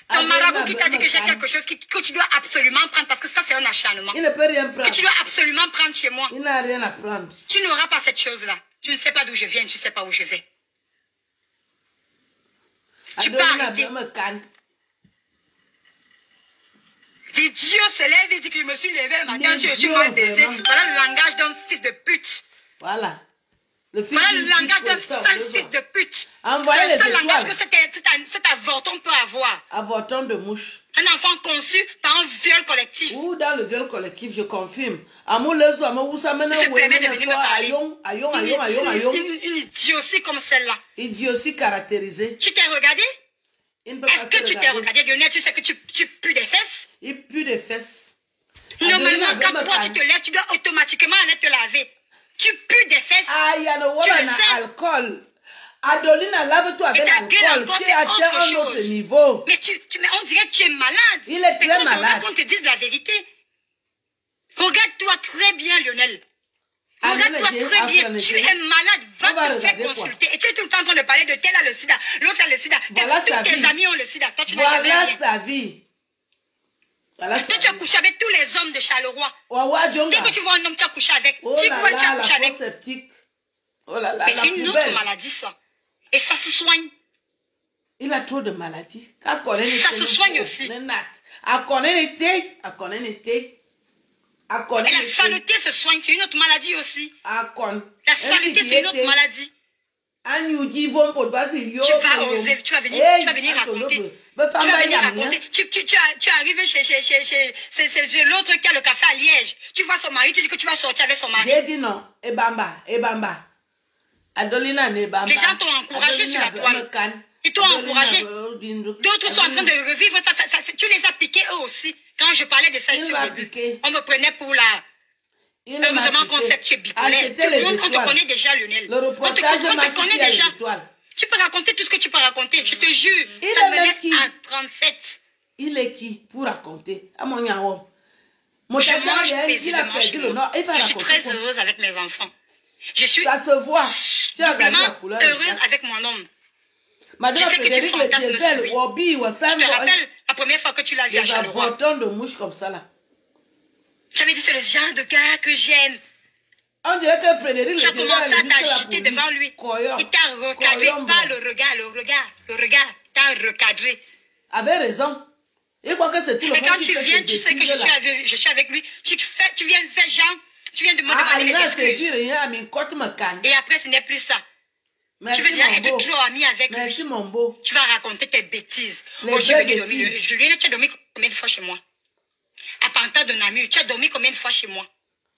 Ton marabout qui t'a dit que j'ai quelque chose que tu dois absolument prendre parce que ça c'est un acharnement. Il ne peut rien prendre. Que tu dois absolument prendre chez moi. Il n'a rien à prendre. Tu n'auras pas cette chose-là. Tu ne sais pas d'où je viens, tu ne sais pas où je vais. Tu peux arrêter. L'idiot se lève et dit que je me suis levé le matin, je suis mal baisé. Voilà le langage d'un fils de pute. Voilà. Voilà le langage d'un sale fils de pute. Envoyez les étoiles. Langage que cet avorton peut avoir. Avorton de mouche. Un enfant conçu par un viol collectif. Ou dans le viol collectif, je confirme. Amour les hommes, où ça mène se permet de venir me parler. Une idiotie comme celle-là. Idiotie caractérisée. Tu t'es regardé? Est-ce que tu t'es regardé, Lionel? Tu sais que tu pues des fesses? Il pue des fesses. Normalement, quand toi tu te lèves, tu dois automatiquement aller te laver. Tu pues des fesses. Ah, il y a le alcool. Adolina, lave-toi avec l'alcool qui atteint un autre niveau. Mais on dirait que tu es malade. Il est très malade. Qu'on te dise la vérité. Regarde-toi très bien, Lionel. Regarde-toi très bien. Tu es malade. Va te faire consulter. Et tu es tout le temps en train de parler de tel a le sida, l'autre a le sida. Tous tes amis ont le sida. Toi, tu n'as jamais rien. Voilà sa vie. Toi, tu as couché avec tous les hommes de Charleroi. Dès que tu vois un homme, tu as couché avec. Oh tu là vois, là, tu as couché avec. septique. Oh là là, c'est une autre maladie, ça. Et ça se soigne. Il a trop de maladies. Ça se soigne aussi. Et la saleté se soigne, c'est une autre maladie aussi. La saleté, c'est une autre maladie. Tu vas venir raconter. Tu arrives chez l'autre qui a le café à Liège. Tu vois son mari, tu dis que tu vas sortir avec son mari. J'ai dit non. Ebamba. Adolina Nebamba. Les gens t'ont encouragé sur la toile. Ils t'ont encouragé. D'autres sont en train de revivre. Tu les as piqués eux aussi. Quand je parlais de ça ici au début, on me prenait pour la... Heureusement qu'on sait que tu es bipolaire. On te connaît déjà, Lionel. On te connaît déjà. Tu peux raconter tout ce que tu peux raconter. Je te jure. Ça me laisse à 37. Il est qui pour raconter? À mon yaoum. Je mange paisiblement chez moi. Je suis très heureuse avec mes enfants. Je suis ça se voit. heureuse avec mon homme. Je sais que tu fantasmes sur lui. Je te rappelle la première fois que tu l'as vu à Charleroi. De mouche comme ça là. J'avais dit c'est le genre de gars que j'aime. On dirait que Frédéric... Tu as commencé à t'agiter devant lui. Il t'a recadré par le regard. T'as recadré. Avait raison. Et quand tu viens, tu sais que je suis avec lui. Tu viens faire genre, tu viens de me demander des excuses. Et après, ce n'est plus ça. Merci, tu veux dire être trop ami avec Merci, lui. Mon beau. Tu vas raconter tes bêtises. Je suis venue dormir. Julien, tu as dormi combien de fois chez moi? À Panta de Namur, tu as dormi combien de fois chez moi?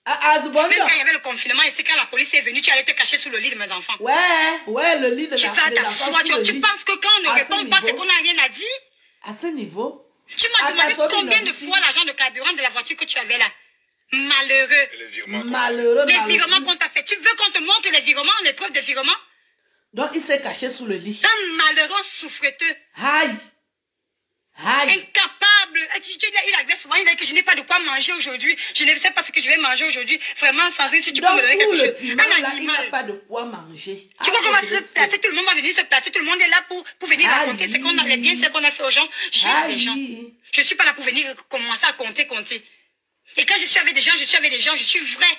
Même quand il y avait le confinement, et c'est quand la police est venue, tu allais te cacher sous le lit de mes enfants. Ouais, le lit de tu vas t'asseoir. Tu penses que quand on ne répond pas, c'est qu'on n'a rien à dire? À ce niveau? Tu m'as demandé combien de fois l'argent de carburant de la voiture que tu avais là? Malheureux. Les virements qu'on t'a fait. Tu veux qu'on te montre les virements, les preuves de virements? Donc il s'est caché sous le lit. Un malheureux souffreteux. Aïe. Incapable. Il avait souvent dit que je n'ai pas de quoi manger aujourd'hui. Je ne sais pas ce que je vais manger aujourd'hui. Vraiment, sans dire si tu peux me donner quelque chose. Un animal. Il n'a pas de quoi manger. Tu crois qu'on va se placer? Tout le monde va venir se placer. Tout le monde est là pour venir raconter ce qu'on a, les biens, ce qu'on a fait aux gens. J'aime les gens. Je ne suis pas là pour venir commencer à compter. Et quand je suis avec des gens, je suis vrai.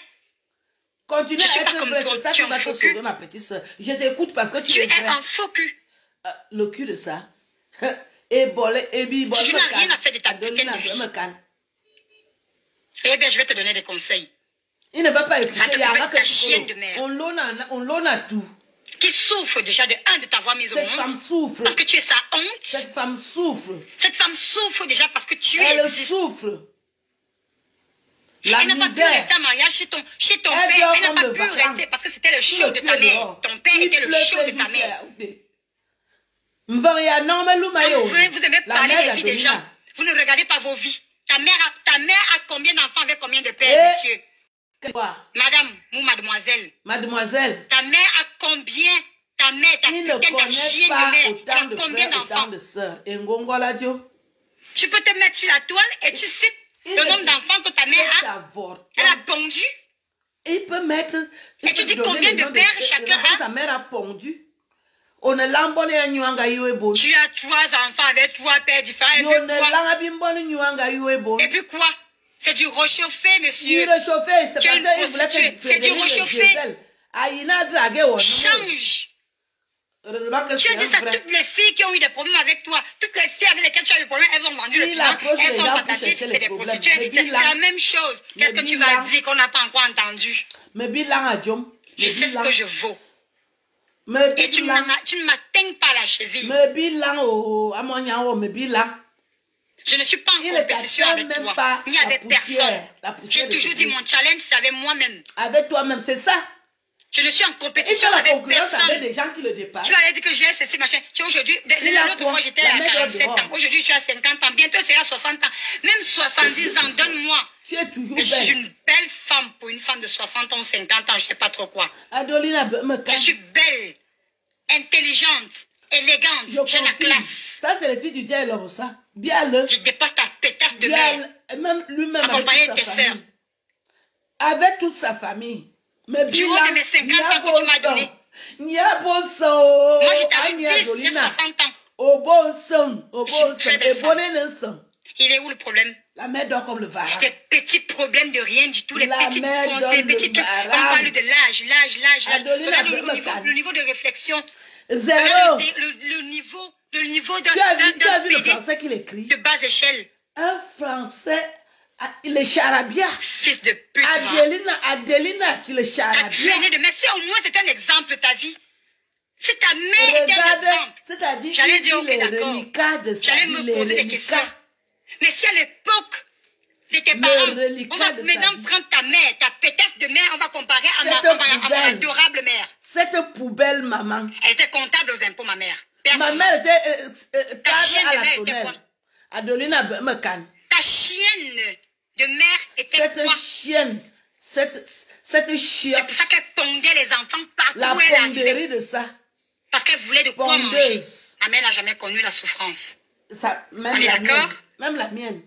Continue à être vrai, c'est ça qui va te sauver, ma petite soeur. Je t'écoute parce que tu es vrai. Tu es un faux cul. Le cul de ça. Tu n'as rien à faire de ta putain de vie. Eh bien, je vais te donner des conseils. Il ne va pas écouter. Va te faire ta chienne de mère. On l'on a tout. qui souffre déjà de t'avoir mise au monde. Cette femme souffre. Parce que tu es sa honte. Cette femme souffre. Cette femme souffre déjà parce que tu Elle existes. souffre. Elle n'a pas pu rester en mariage chez ton père. Elle n'a pas pu rester parce que c'était le show de ta mère. Ton père était le show de ta mère. Vous aimez parler des vies des gens. Vous ne regardez pas vos vies. Ta mère a combien d'enfants avec combien de pères, monsieur? Madame ou mademoiselle. Mademoiselle. Ta mère a combien? Ta mère, ta putain de chienne de mère. Tu as combien d'enfants? Tu peux te mettre sur la toile et tu cites le nombre d'enfants que ta mère a. Elle a pondu. Il peut mettre. Et tu dis combien de pères chacun a? Ta mère a pondu. On est là, tu as 3 enfants avec 3 pères différents. Et puis quoi? C'est du réchauffé, monsieur. C'est du réchauffé. Change. Tu as dit ça à toutes les filles qui ont eu des problèmes avec toi. Toutes les filles avec lesquelles tu as eu des problèmes, elles ont vendu le piment. Elles sont patatiques, c'est des prostituées. C'est la même chose. Qu'est-ce que tu vas dire qu'on n'a pas encore entendu? Je sais ce que je vaux. Et tu ne m'atteins pas la cheville. Je ne suis pas en compétition avec toi, ni avec personne. J'ai toujours dit mon challenge, c'est avec moi-même. Avec toi-même, c'est ça. Je ne suis en compétition avec personne. Avec des gens qui le dépassent. Tu allais dire que j'ai ceci, machin. Tu vois, aujourd'hui, l'autre fois, j'étais à 47 ans. Aujourd'hui, je suis à 50 ans. Bientôt, c'est à 60 ans. Même 70 ans, donne-moi. Tu es toujours belle. Je suis une belle femme pour une femme de 60 ans ou 50 ans, je ne sais pas trop quoi. Je suis belle, intelligente, élégante, j'ai la classe. Ça, c'est les filles du diable, ça. Bien le. Je dépasse ta pétasse de mère. Même lui-même accompagné de tes sœurs. Avec toute sa famille. Mais du haut de mes 50 ans que tu m'as donné. Moi, je t'ai dit 10, j'ai 60 ans. Il est où le problème? La mère dort comme le varan. Des petits problèmes de rien du tout. Les petits trucs. On parle de l'âge. Regarde le niveau de réflexion. Zéro. Le niveau d'un PD de bas échelle. Un Français, il est charabia. Fils de pute. Adelina, tu le charabia. Mais si au moins c'est un exemple ta vie. Si ta mère était un exemple. C'est-à-dire j'allais dire ok d'accord. J'allais me poser des questions. Mais si à l'époque de tes parents, on va maintenant prendre ta mère, ta pétasse de mère, on va comparer à mon adorable mère. Cette poubelle, maman. Elle était comptable aux impôts, ma mère. Ma mère était cadre à la tonnelle. Adelina Mekan. Ta chienne de mère était quoi? Cette chienne. C'est pour ça qu'elle pondait les enfants partout où elle arrivait. De ça. Parce qu'elle voulait de quoi manger. Ma mère n'a jamais connu la souffrance. Ça, même on est d'accord? Même la mienne.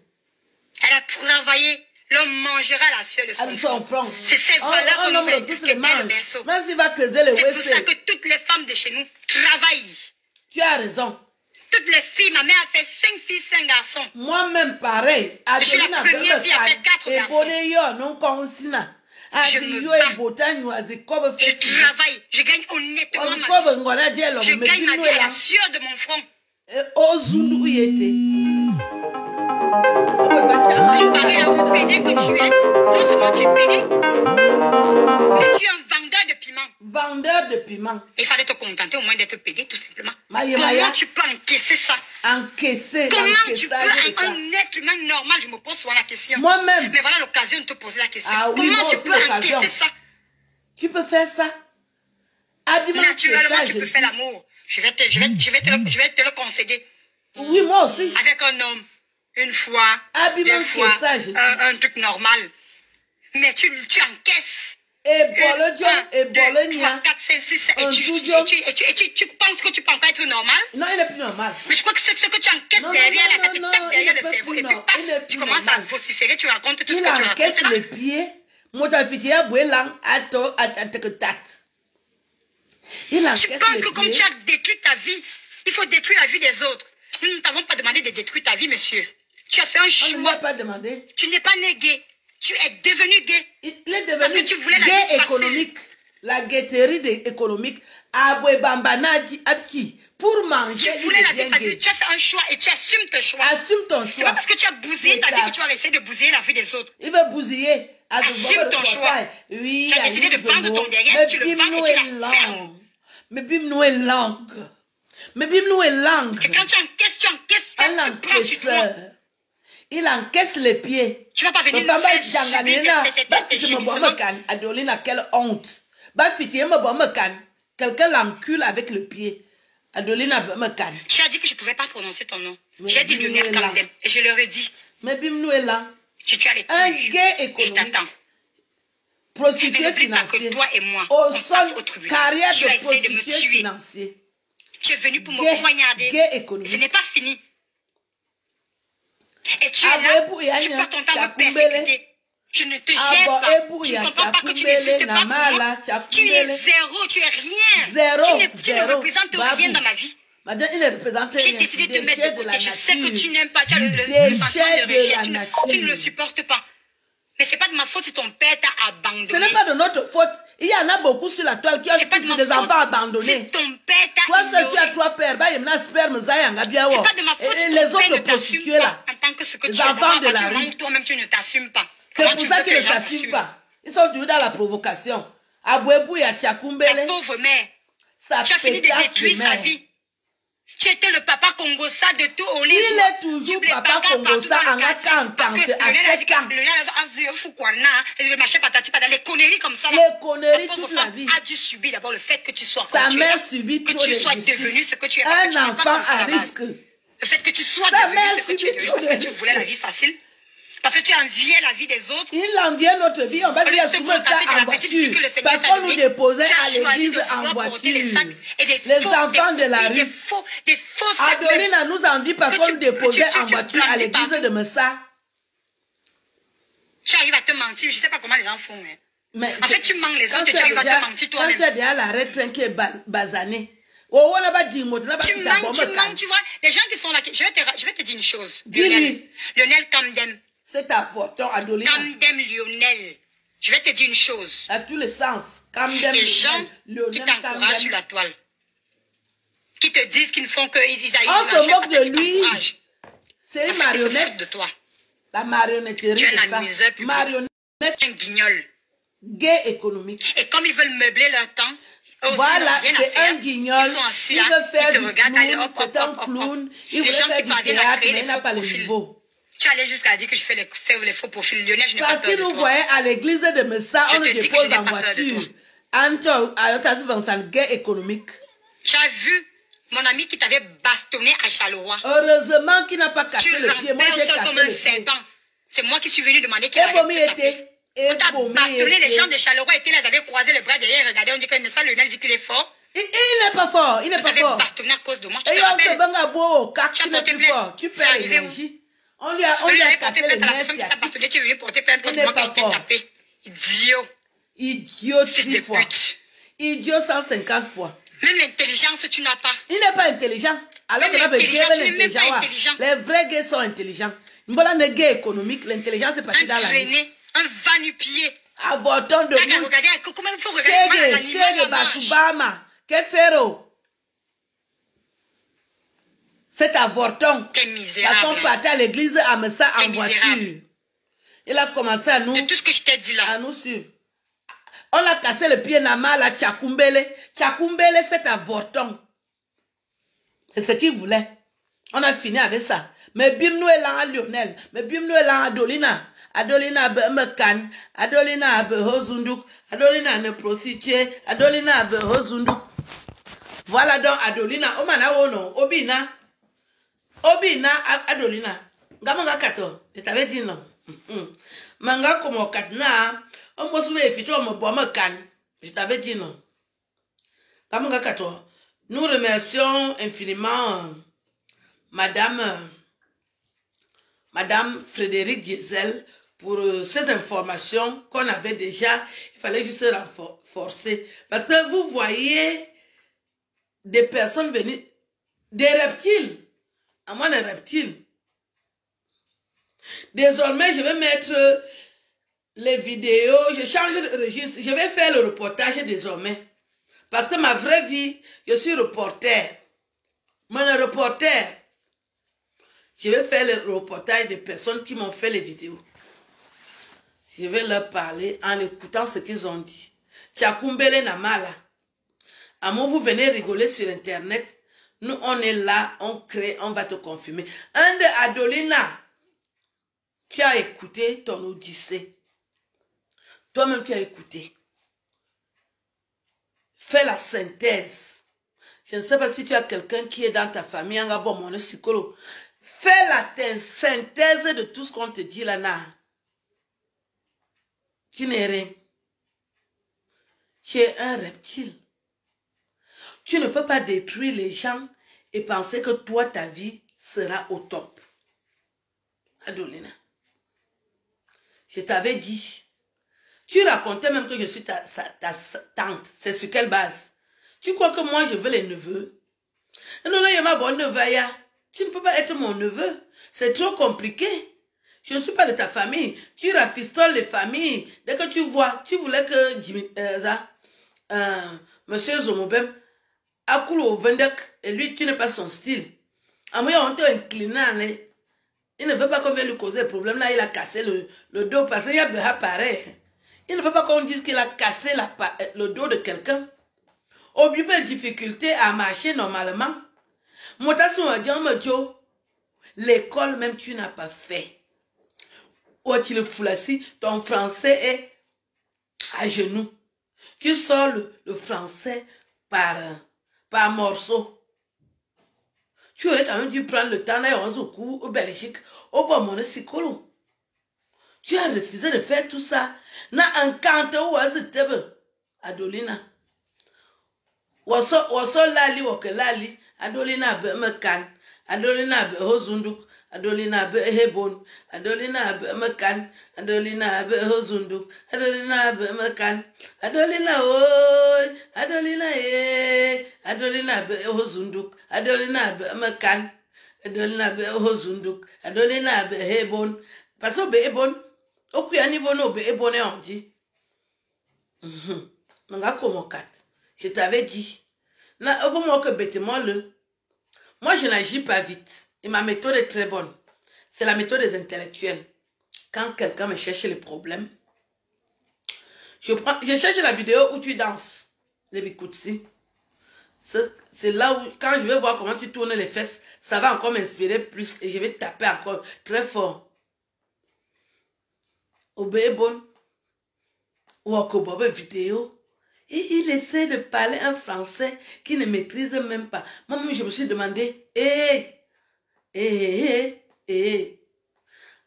Elle a travaillé. L'homme mangera la sueur de son front. C'est cette valeur que nous inculquons dès le berceau. C'est pour ça que toutes les femmes de chez nous travaillent. Tu as raison. Toutes les filles, ma mère a fait 5 filles, 5 garçons. Moi-même, pareil. Je suis la première fille à faire 4 garçons. Je me bats. Je travaille. Je gagne honnêtement ma vie. Je gagne ma vie à la sueur de mon front. Comparé à un pédé que tu es, non seulement tu es pédé, mais tu es un vendeur de piment. Vendeur de piment. Il fallait te contenter au moins d'être pédé, tout simplement. Comment tu peux encaisser ça? Comment tu peux, un être humain normal, je me pose souvent la question. Moi-même. Mais voilà l'occasion de te poser la question. Comment tu peux encaisser ça? Tu peux faire ça? Naturellement, tu peux faire l'amour. Je vais te le concéder. Oui, moi aussi. Avec un homme. Une fois, deux fois, un truc normal. Mais tu encaisses. Et Bologna, et Bologna. 3, 4, 5, 6, 7. Et tu penses que tu peux encore être normal? Non, il n'est plus normal. Mais je crois que ce que tu encaisses derrière la tête, derrière le cerveau. Et puis paf, tu commences à vociférer, tu racontes tout ce que tu racontes. Il encaisse les pieds. Tu penses que comme tu as détruit ta vie, il faut détruire la vie des autres. Nous ne t'avons pas demandé de détruire ta vie, monsieur. Tu as fait un choix. On ne m'a pas demandé. Tu n'es pas né gay. Tu es devenu gay. Il est devenu parce que tu voulais la gay économique. La gaieté économique. Pour manger. Tu voulais la vie facile. Tu as fait un choix et tu assumes ton choix. Assume ton choix. C'est pas parce que tu as bousillé ta vie que tu vas essayer de bousiller la vie des autres. Il veut bousiller. Assume ton choix. Oui, tu as décidé de vendre ton derrière. Tu le vends et tu la fermes. Mais Bimnou est langue. Mais Bimnou est langue. Et quand tu encaisses, tu prends sur toi. Il encaisse les pieds. Tu vas pas venir nous faire subir tes gémissements. Adolina, quelle honte. Quelqu'un l'encule avec le pied. Adolina, tu as dit que je ne pouvais pas prononcer ton nom. J'ai dit Lionel Kamdem. Et je leur ai dit. Mais Bimnou est là. Si tu as les un gay économique. Je t'attends. Prostituée financière. Que toi et moi, au sol, carrière tu de prostituée financière. Tu es venu pour me poignarder. Ce n'est pas fini. Et tu es là, tu passes ton temps à me persécuter. Je ne te gère pas. Tu ne comprends pas que tu n'existes pas pour moi. Tu es zéro, tu es rien. Tu ne représentes rien dans ma vie. J'ai décidé de te mettre de côté. Je sais que tu n'aimes pas. Tu as le sentiment de rejet. Tu ne le supportes pas. Mais ce n'est pas de ma faute si ton père t'a abandonné. Ce n'est pas de notre faute. Il y en a beaucoup sur la toile qui ont des enfants abandonnés. Si ton père t'a toi seul, tu as 3 pères. C'est pas de ma faute et les autres prostituées là. En tant que ce que les tu enfants de la rue. Toi-même, tu ne t'assumes pas. C'est pour ça qu'ils ne t'assument pas. Ils sont toujours dans la provocation. Abouébou, il y a Tchakumbele. La pauvre mère. Tu as fini de détruire sa vie. Tu étais le papa Congossa de tout au lit. Il est toujours papa Congossa en attente à 7 ans. Le marché patati patata, les conneries comme ça. Les conneries toute la vie. A dû subir d'abord le fait que tu sois sa mère subit que trop tu de sois justice. devenu ce que tu es. Un enfant à risque. Le fait que tu sois devenu ce que tu es devenu parce que tu voulais la vie facile. Parce que tu enviais la vie des autres. Il enviait notre vie. On va dire souvent ça en voiture. Parce qu'on nous déposait à l'église en voiture. Les enfants de la rue. Adolina nous envie parce qu'on nous déposait en voiture à l'église de Messa. Tu arrives à te mentir. Je ne sais pas comment les gens font. Mais en fait, tu mens les autres et tu arrives à te mentir toi-même. Quand tu es déjà à l'arrêt train qui est basané. Tu mens, tu vois. Les gens qui sont là, je vais te dire une chose. Lionel Kamdem. C'est important, Adolina. Kamdem Lionel. Je vais te dire une chose. À tous les sens. Kamdem les gens qui t'encouragent sur la toile. Qui te disent qu'ils ne font que... On se moque de lui. C'est une marionnette. De toi. La marionnetterie. Tu es un amuseur public. Marionnette. Un guignol. Gay économique. Et comme ils veulent meubler leur temps, voilà, c'est un guignol. Ils sont assis il veut faire du clown, c'est un clown. Il veut faire du théâtre, mais il n'a pas le niveau. Tu allais jusqu'à dire que je fais les faux profils. Lionel, je n'ai pas peur de toi. Parce qu'il nous voyait à l'église de Messa, on nous dépose en voiture. Entre gay économique. Tu as vu mon ami qui t'avait bastonné à Charleroi. Heureusement qu'il n'a pas cassé le pied. Moi, j'ai cassé comme un serpent. C'est moi qui suis venu demander qu'il arrête de taper. On t'a bastonné, les gens de Charleroi étaient là, ils avaient croisé le bras derrière, regardez, on dit que Lionel dit qu'il est fort. Il n'est pas fort, il n'est pas fort. Bastonné à cause de moi, tu te rappelles. Tu as porté plainte. Tu perds l'énergie. On lui a cassé les nerfs. Tu as bastonné, tu es venu porter plainte contre moi que je t'ai tapé. Idiot. Idiot 3 fois. Idiot 150 fois. Même l'intelligence, tu n'as pas. Il n'est pas intelligent. Alors que l'intelligent, les vrais gays sont intelligents. Voilà les gays économiques, l'intelligence est partie dans la vie. Un va-nu-pied. Avorton de vous. Regardez, comment il faut regarder. Chege Basubama. Que faire? C'est avorton. T'es misérable. Parce qu'on partait à l'église à Messa en voiture. Il a commencé à nous. De tout ce que je t'ai dit là. À nous suivre. On a cassé le pied Nama la Tchakumbele. Tchakumbele, c'est avorton. C'est ce qu'il voulait. On a fini avec ça. Mais Bimnou est là à Lionel. Mais Bimnou est là à Adolina. Adolina Mekan. Adolina Hozunduk. Adolina ne prostituée. Adolina Hozunduk. Voilà donc Adolina. Omana ono. Obina. Obina Adolina. Gamanga kato. Je t'avais dit non. Manga comme au katna. On m'a soulevé fito on me Mekan. Je t'avais dit non. Gamanga kato. Nous remercions infiniment Madame Frédéric Diesel pour ces informations qu'on avait déjà. Il fallait juste renforcer. Parce que vous voyez des personnes venir, des reptiles, à moi des reptiles. Désormais, je vais mettre les vidéos, je change de registre, je vais faire le reportage désormais. Parce que ma vraie vie, je suis reporter. Mon reporter. Je vais faire le reportage des personnes qui m'ont fait les vidéos. Je vais leur parler en écoutant ce qu'ils ont dit. Tchakumbele Namala. Amour, vous venez rigoler sur Internet. Nous, on est là, on crée, on va te confirmer. Un de Adolina, tu as écouté ton Odyssée. Toi-même, tu as écouté. Fais la synthèse. Je ne sais pas si tu as quelqu'un qui est dans ta famille, un bon mon psychologue. Fais la synthèse de tout ce qu'on te dit là. Tu n'es rien. Tu es un reptile. Tu ne peux pas détruire les gens et penser que toi, ta vie sera au top. Adolina, je t'avais dit. Tu racontais même que je suis ta tante. C'est sur quelle base? Tu crois que moi, je veux les neveux? Non, il y a ma bonne neveu. Tu ne peux pas être mon neveu. C'est trop compliqué. Je ne suis pas de ta famille. Tu rafistoles les familles. Dès que tu vois, tu voulais que Monsieur Zomobem Akulu au Vendek, et lui, tu n'es pas son style. À moi, on t'a incliné. Il ne veut pas qu'on vienne lui causer le problème. Là, il a cassé le dos parce qu'il y a bien pareil. Il ne veut pas qu'on dise qu'il a cassé le dos de quelqu'un. Au but de difficulté à marcher normalement. L'école même tu n'as pas fait. Ou tu le foulassi, ton français est à genoux. Tu sors le français par morceaux. Tu aurais quand même dû prendre le temps là, au Belgique, au bon mon psychologue. Tu as refusé de faire tout ça. Na un canto ou Adolina. Waso lali woke lali. Adolina be mekan. Adolina be hozunduk. Adolina be hebon. Adolina be mekan. Adolina be hozunduk. Adolina be mekan. Adolina oi. Adolina Adolina be hozunduk. Adolina be mekan. Adolina be hozunduk. Adolina be hebon. Parce que be hebon. Okuya niveau no be hebon et on dit. Je t'avais dit. Moi, je n'agis pas vite. Et ma méthode est très bonne. C'est la méthode des intellectuels. Quand quelqu'un me cherche les problèmes, je cherche la vidéo où tu danses. Les Bikoutsi. C'est là où, quand je vais voir comment tu tournes les fesses, ça va encore m'inspirer plus et je vais taper encore très fort. Obébon. Ou encore vidéo. Et il essaie de parler un français qu'il ne maîtrise même pas. Moi-même, je me suis demandé,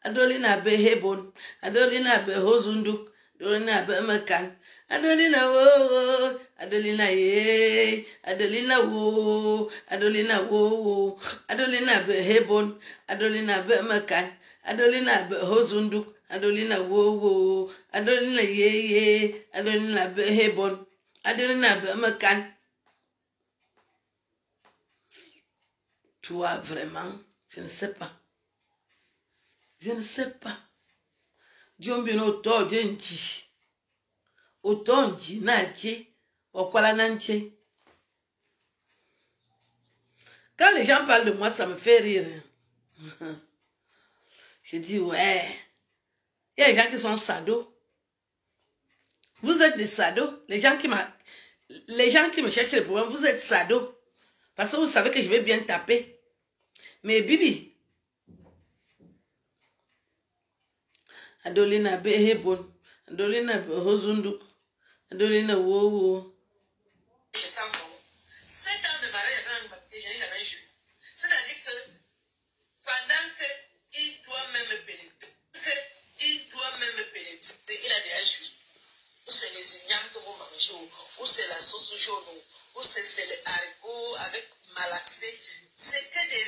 Adolina be hebon, Adolina be hozunduk, Adolina be mekan, Adolina wo, Adolina Adolina wo, Adolina wo, Adolina be hebon, Adolina be mekan, Adolina be hozunduk, Adolina wo, Adolina Adolina be hebon. Adolina Bemekan. Toi, vraiment, je ne sais pas. Je ne sais pas. Dieu bien autant, Dieu dit. Autant dit, Nadie, au quoi Nantie. Quand les gens parlent de moi, ça me fait rire. Je dis, ouais. Il y a des gens qui sont sados. Vous êtes des sados. Les gens qui me cherchent les problèmes, vous êtes sados. Parce que vous savez que je vais bien taper. Mais Bibi. Adolina be hebon. Adolina be hozunduk. Adolina wo. 7 ans de mariage avec un bactérien, j'avais joué. C'est-à-dire que pendant qu'il doit même pénétrer, il a déjà joué. Ou c'est les ignames que vous mangez, ou c'est la sauce jaune, ou c'est les haricots avec malaxé. C'est que des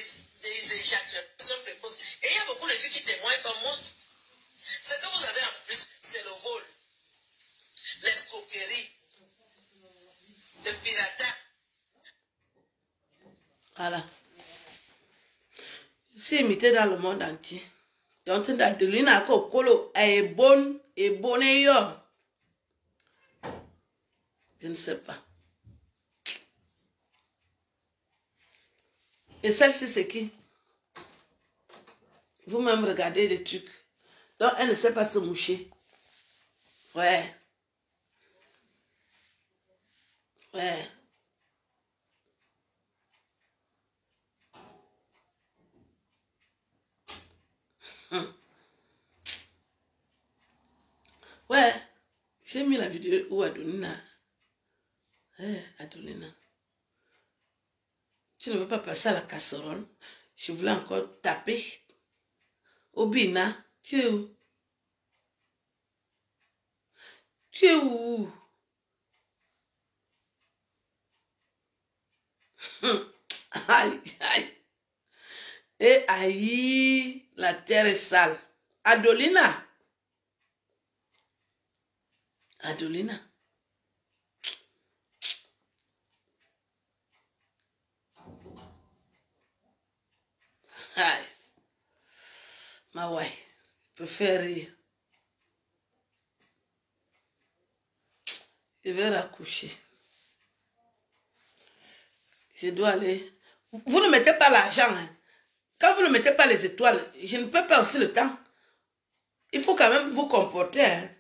éjaculations précoces. Et il y a beaucoup de filles qui témoignent comme moi. Ce que vous avez en plus, c'est le vol, l'escroquerie, le piratage. Voilà. Je suis imité dans le monde entier. Donc, Adelina Kokolo est bonne et bonne. Je ne sais pas. Et celle-ci, c'est qui? Vous-même regardez les trucs. Donc, elle ne sait pas se moucher. Ouais. Ouais. mis la vidéo où Adolina. Adolina. Tu ne veux pas passer à la casserole? Je voulais encore taper. Obina, tu es où? Tu es où? Aïe, aïe. Et aïe, la terre est sale. Adolina. Adolina. Aïe. Ma ouais, je peux faire rire. Je vais raccoucher. Je dois aller. Vous ne mettez pas l'argent. Hein. Quand vous ne mettez pas les étoiles, je ne peux pas aussi le temps. Il faut quand même vous comporter. Hein.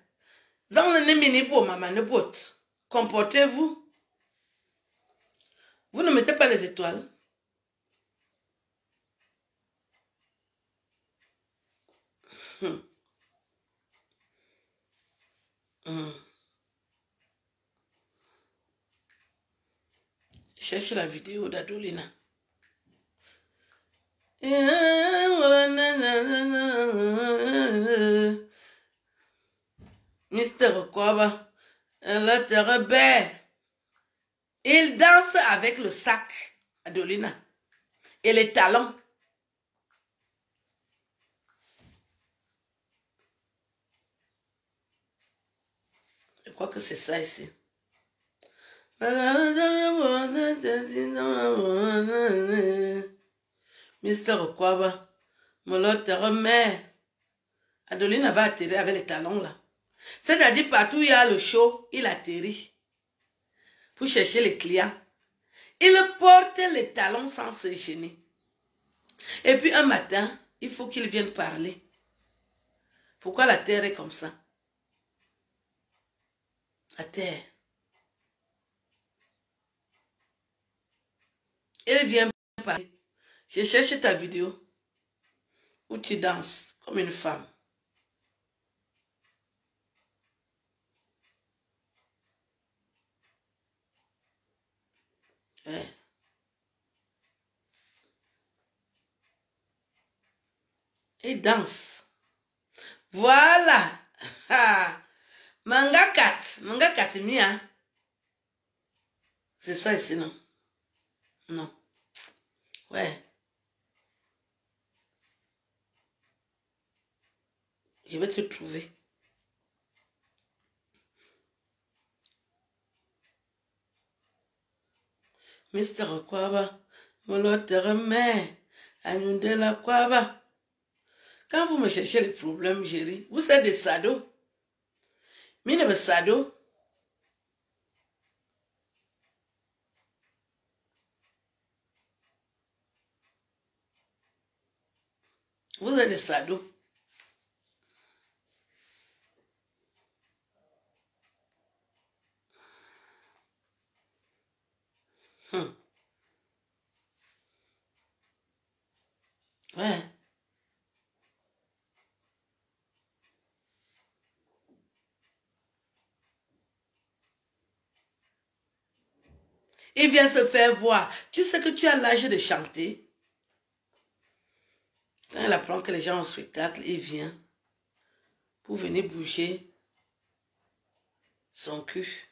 Dans le mini beau, maman, ne botte. Comportez-vous. Vous ne mettez pas les étoiles. Cherche la vidéo d'Adolina. Mister Kwaba, la terre belle. Il danse avec le sac, Adolina, et les talons. Je crois que c'est ça ici. Mister Kwaba, te remet. Adolina va atterrir avec les talons là. C'est-à-dire partout où il y a le show, il atterrit. Pour chercher les clients. Il porte les talons sans se gêner. Et puis un matin, il faut qu'il vienne parler. Pourquoi la terre est comme ça? La terre. Il vient parler. Je cherche ta vidéo où tu danses comme une femme. Ouais. Et danse. Voilà. Manga 4 mia. C'est ça ici, non? Non. Ouais. Je vais te trouver. Mister Kwaba, te remet. Anundela Kwaba. Quand vous me cherchez les problèmes, chérie, vous êtes des sados. Mine me sado. Vous êtes des sados. Ouais. Il vient se faire voir. Tu sais que tu as l'âge de chanter. Quand il apprend que les gens ont un spectacle, il vient pour venir bouger son cul.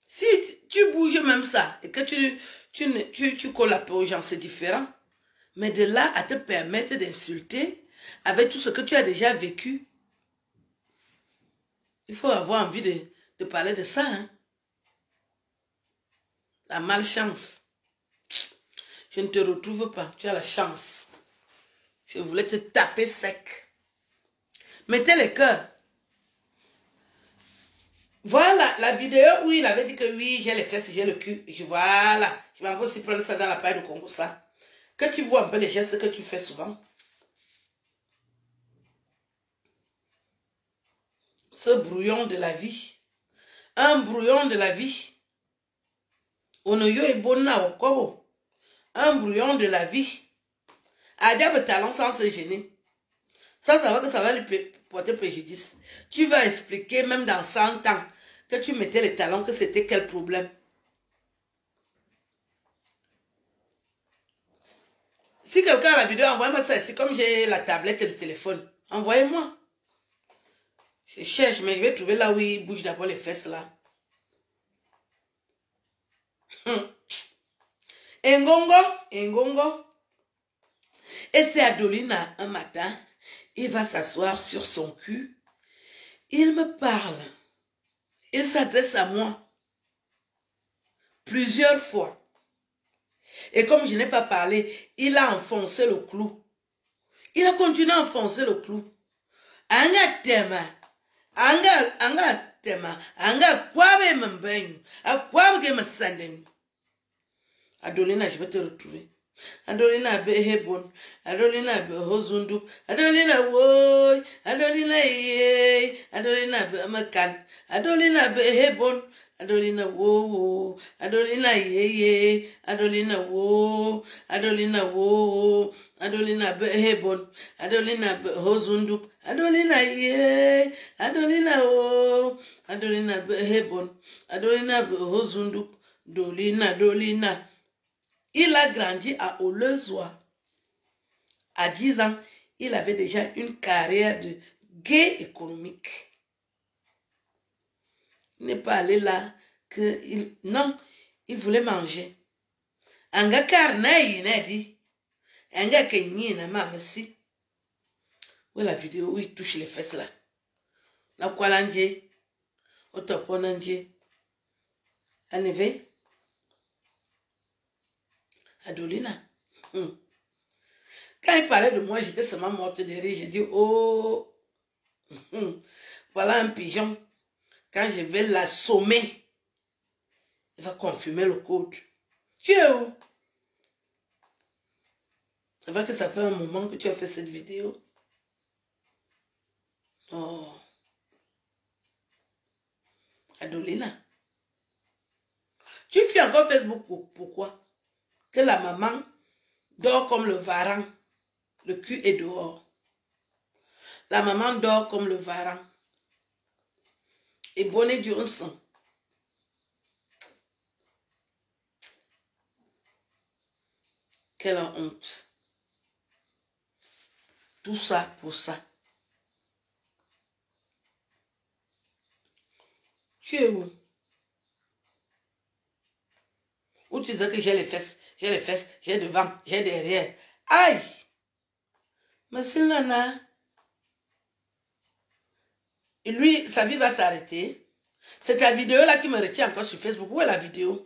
Si tu bouges même ça et que tu collabores aux gens, c'est différent. Mais de là à te permettre d'insulter avec tout ce que tu as déjà vécu, il faut avoir envie de parler de ça. Hein? La malchance. Je ne te retrouve pas. Tu as la chance. Je voulais te taper sec. Mettez les cœurs. Voilà la vidéo où il avait dit que oui, j'ai les fesses, j'ai le cul. Voilà. Je m'en vais aussi prendre ça dans la paille de Congo, ça. Que tu vois un peu les gestes que tu fais souvent. Ce brouillon de la vie. Un brouillon de la vie. Onoyo et Bona au Kobo. Un brouillon de la vie. Adiable talent sans se gêner. Ça va que ça va lui porter préjudice. Tu vas expliquer même dans 100 ans que tu mettais les talons, que c'était quel problème. Si quelqu'un a la vidéo, envoyez-moi ça ici. Comme j'ai la tablette et le téléphone, envoyez-moi. Je cherche, mais je vais trouver là où il bouge d'abord les fesses là. Ngongo. Et c'est Adolina, un matin, il va s'asseoir sur son cul. Il me parle. Il s'adresse à moi. Plusieurs fois. Et comme je n'ai pas parlé, il a enfoncé le clou. Il a continué à enfoncer le clou. Anga tema. Anga kwabe mbenyu. Akwabe ke masandenu. Adolina, je vais te retrouver. Adolina be hebon. Adolina be hozundu. Adolina woy. Adolina ye. Adolina be makan. Adolina be hebon. Adolina wo. Adolina ye. Adolina wo. Adolina wo. Adolina be hebon. Adolina be hozundu. Adolina ye. Adolina wo. Adolina be hebon. Adolina be hozundu. Dolina. Il a grandi à Olezoa. À 10 ans, il avait déjà une carrière de gay économique. Il n'est pas allé là que... Non, il voulait manger. Anga carnaï, n'a dit. Anga kenyi na mamesi. Où la vidéo où il touche les fesses là. La kwalandje. Otoponandje. Aneve. Adolina. Quand il parlait de moi, j'étais seulement morte de rire. J'ai dit, oh, voilà un pigeon. Quand je vais l'assommer, il va confirmer le code. Tu es où? C'est vrai que ça fait un moment que tu as fait cette vidéo. Oh. Adolina. Tu fais encore Facebook pourquoi? Que la maman dort comme le varan. Le cul est dehors. La maman dort comme le varan. Et bonnet du sang. Quelle honte. Tout ça pour ça. Tu es où? Où tu disais que j'ai les fesses, j'ai devant, j'ai derrière. Aïe! Mais c'est nana. Et lui, sa vie va s'arrêter. C'est ta vidéo là qui me retient encore sur Facebook. Où est la vidéo?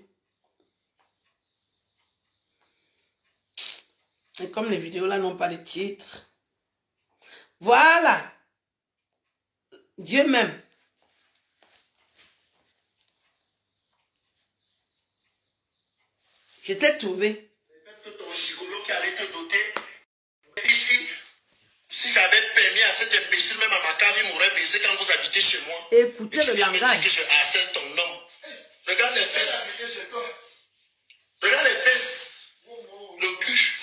Et comme les vidéos là n'ont pas de titre. Voilà. Dieu m'aime. Je t'ai trouvé. Parce que ton gigolo qui allait te doter, ici, si j'avais permis à cet imbécile, même à ma cave, il m'aurait baisé quand vous habitez chez moi. Écoutez le langage. Tu viens me dire que je harcèle ton homme. Regarde les fesses. Regarde les fesses. Le cul.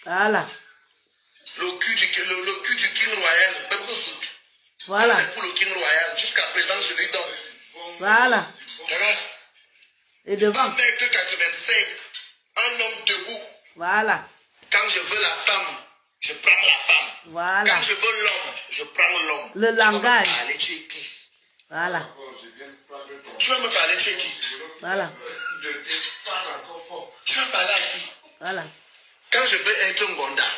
Voilà. Le cul du King Royal. Voilà. C'est pour le King Royal. Jusqu'à présent, je lui donne. Voilà. Regarde. Et devant. 1m85. Un homme debout. Voilà. Quand je veux la femme, je prends la femme. Voilà. Quand je veux l'homme, je prends l'homme. Le langage. Tu vas me parler, tu es qui? Voilà. Tu vas me parler, tu es qui? Voilà. Tu vas parler à qui? Voilà. Quand je veux être un Gonda.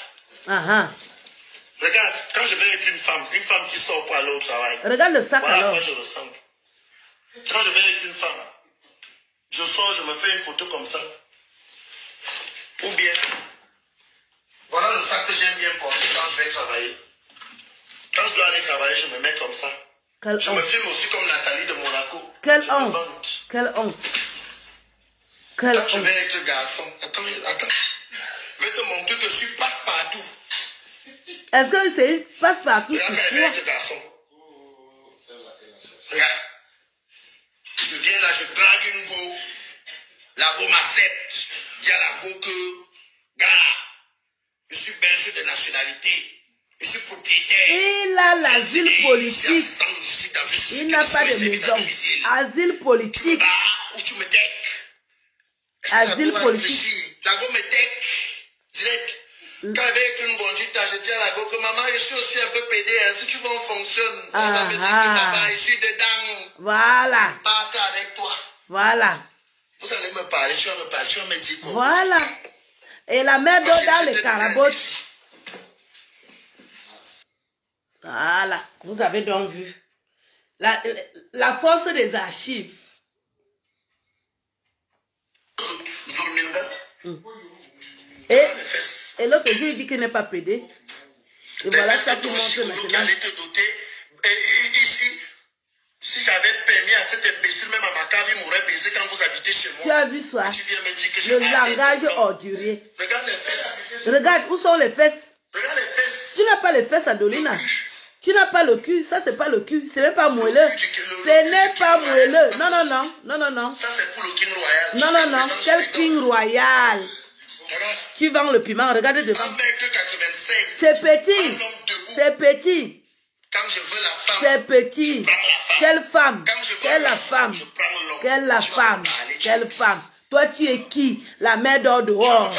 Regarde, quand je veux être une femme qui sort pour aller au travail. Regarde le sac voilà alors. À quoi je ressemble. Quand je veux être une femme, je sors, je me fais une photo comme ça. Ou bien, voilà le sac que j'aime bien porter quand je vais travailler. Quand je dois aller travailler, je me mets comme ça. Je me filme aussi comme Nathalie de Monaco. Quelle honte. Quelle honte. Quand je vais être garçon, attends. Je vais te montrer que je suis passe-partout. Est-ce que c'est une passe-partout? Regarde, je vais être garçon. Regarde. Je viens là, je drague une go. La go m'accepte. Il y a la go que, gars, je suis belge de nationalité. Je suis propriétaire. Il a l'asile politique. Il n'a pas de maison. Asile politique. Où tu me deck. Asile politique. La go me deck. Direct. Quand avec une conduite, je dis à la go que maman, je suis aussi un peu pédé. Hein. Si tu veux, on fonctionne. On va me dire que maman, je suis dedans. Voilà. Parte avec toi. Voilà. Vous allez me parler, tu vas me parler, tu vas me dire quoi. Voilà. Et la mère d'eau dans les carabotes. Voilà. Vous avez donc vu. La force des archives. Et l'autre jour, il dit qu'il n'est pas pédé. Et voilà ça qui montre maintenant. Si j'avais permis à cet imbécile, même à ma cave, il m'aurait baisé quand vous habitez chez moi. Tu as vu ça? Tu viens me dire que le langage ordurier. Regarde les fesses. Regarde, où sont les fesses? Regarde les fesses. Tu n'as pas les fesses, Adolina. Tu n'as pas le cul. Ça, c'est pas le cul. Ce n'est pas moelleux. Ce n'est pas moelleux. Non, non, non. Non, non, non. Ça, c'est pour le King Royal. Non, non, non. Quel King Royal? Qui vend le piment? Regarde devant. 1,85 m. C'est petit. C'est petit. Quand je veux la femme. C'est petit. Quelle femme? Quelle la femme? Je prends le long. Quelle la femme? Quelle femme? Toi, tu es qui? La mère d'or dehors.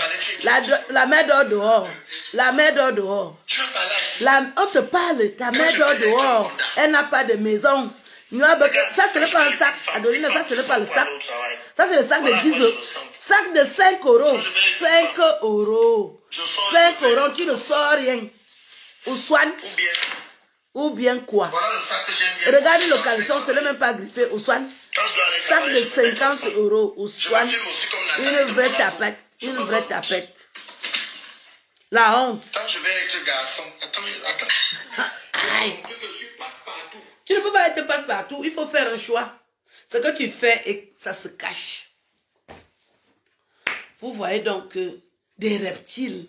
La mère d'or dehors. La mère d'or dehors. Tu vas parler. On te parle. Ta mère d'or dehors. Elle n'a pas de maison. Ça, ce n'est pas un sac. Adolina, ça, ce n'est pas le sac. Ça, c'est le sac de 10 euros. Sac de 5 euros. 5 euros. 5 euros, tu ne sors rien. Ou soigne. Ou bien quoi? Voilà le sac que j'aime bien. Regardez le caleçon, ce n'est même pas griffé. Ou soigne. Sac de 50 euros. Ou soigne. Une vraie tapette. Une vraie tapette. La honte. Quand je vais être garçon. Attends. Aïe. Je suis passe-partout. Tu ne peux pas être passe-partout. Il faut faire un choix. Ce que tu fais, et ça se cache. Vous voyez donc que des reptiles.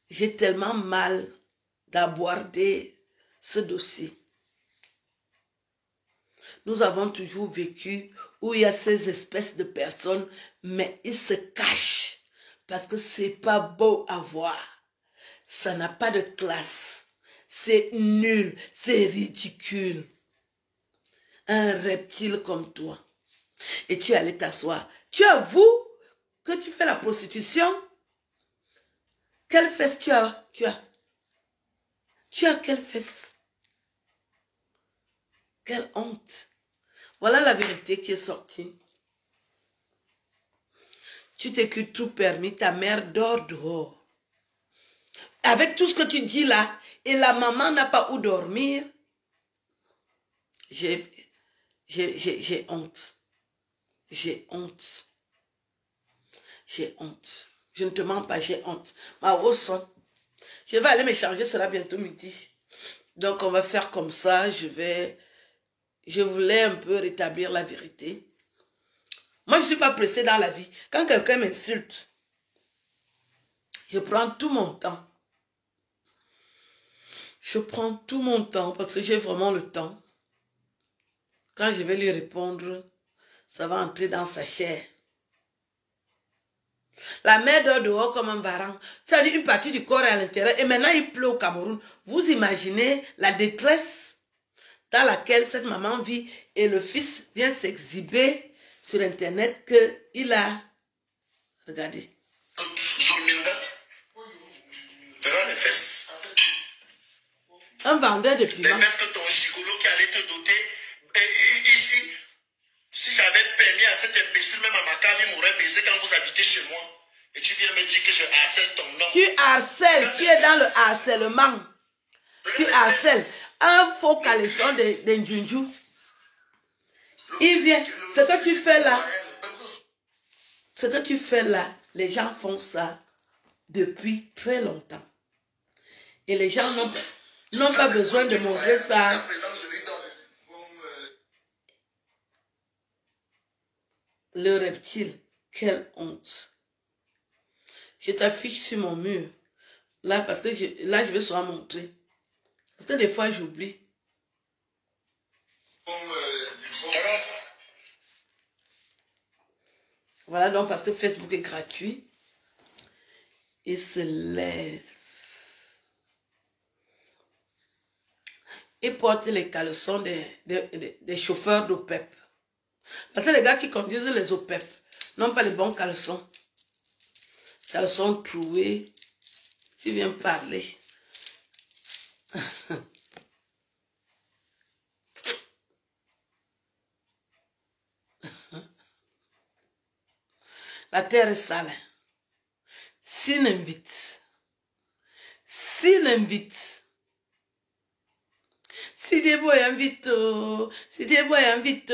J'ai tellement mal d'aborder ce dossier. Nous avons toujours vécu où il y a ces espèces de personnes, mais ils se cachent parce que c'est pas beau à voir. Ça n'a pas de classe. C'est nul, c'est ridicule. Un reptile comme toi. Et tu es allé t'asseoir. Tu avoues que tu fais la prostitution. Quelle fesse tu as? Tu as quelle fesse? Quelle honte. Voilà la vérité qui est sortie. Tu t'es cru tout permis, ta mère dort dehors. Avec tout ce que tu dis là, et la maman n'a pas où dormir. J'ai honte. J'ai honte. J'ai honte. Je ne te mens pas, j'ai honte. Ma ressent. Je vais aller me charger cela bientôt midi. Donc, on va faire comme ça. Je voulais un peu rétablir la vérité. Moi, je ne suis pas pressée dans la vie. Quand quelqu'un m'insulte, je prends tout mon temps. Je prends tout mon temps parce que j'ai vraiment le temps. Quand je vais lui répondre, ça va entrer dans sa chair. La mère dort dehors comme un varan. C'est-à-dire une partie du corps est à l'intérieur. Et maintenant, il pleut au Cameroun. Vous imaginez la détresse dans laquelle cette maman vit et le fils vient s'exhiber sur Internet qu'il a... Regardez. Regarde les fesses. Un vendeur de piment. Les fesses que ton gigolo qui allait te doter. Et ici, si j'avais permis à cet imbécile, même à ma cave, il m'aurait baisé quand vous habitez chez moi. Et tu viens me dire que je harcèle ton nom. Tu harcèles, tu es dans le harcèlement. Tu harcèles. Un faux caleçon de Njunju. Il vient. Ce que tu fais là, les gens font ça depuis très longtemps. Et les gens n'ont pas besoin de montrer ça. Le reptile, quelle honte. Je t'affiche sur mon mur. Là, parce que je vais souvent montrer. Parce que des fois, j'oublie. Voilà donc parce que Facebook est gratuit. Il se lève. Ils portent les caleçons des chauffeurs d'OPEP. Parce que les gars qui conduisent les OPEP n'ont pas les bons caleçons. Caleçons troués. Tu viens parler. La terre est sale. S'il invite. Si Dieu invite, si Dieu invite,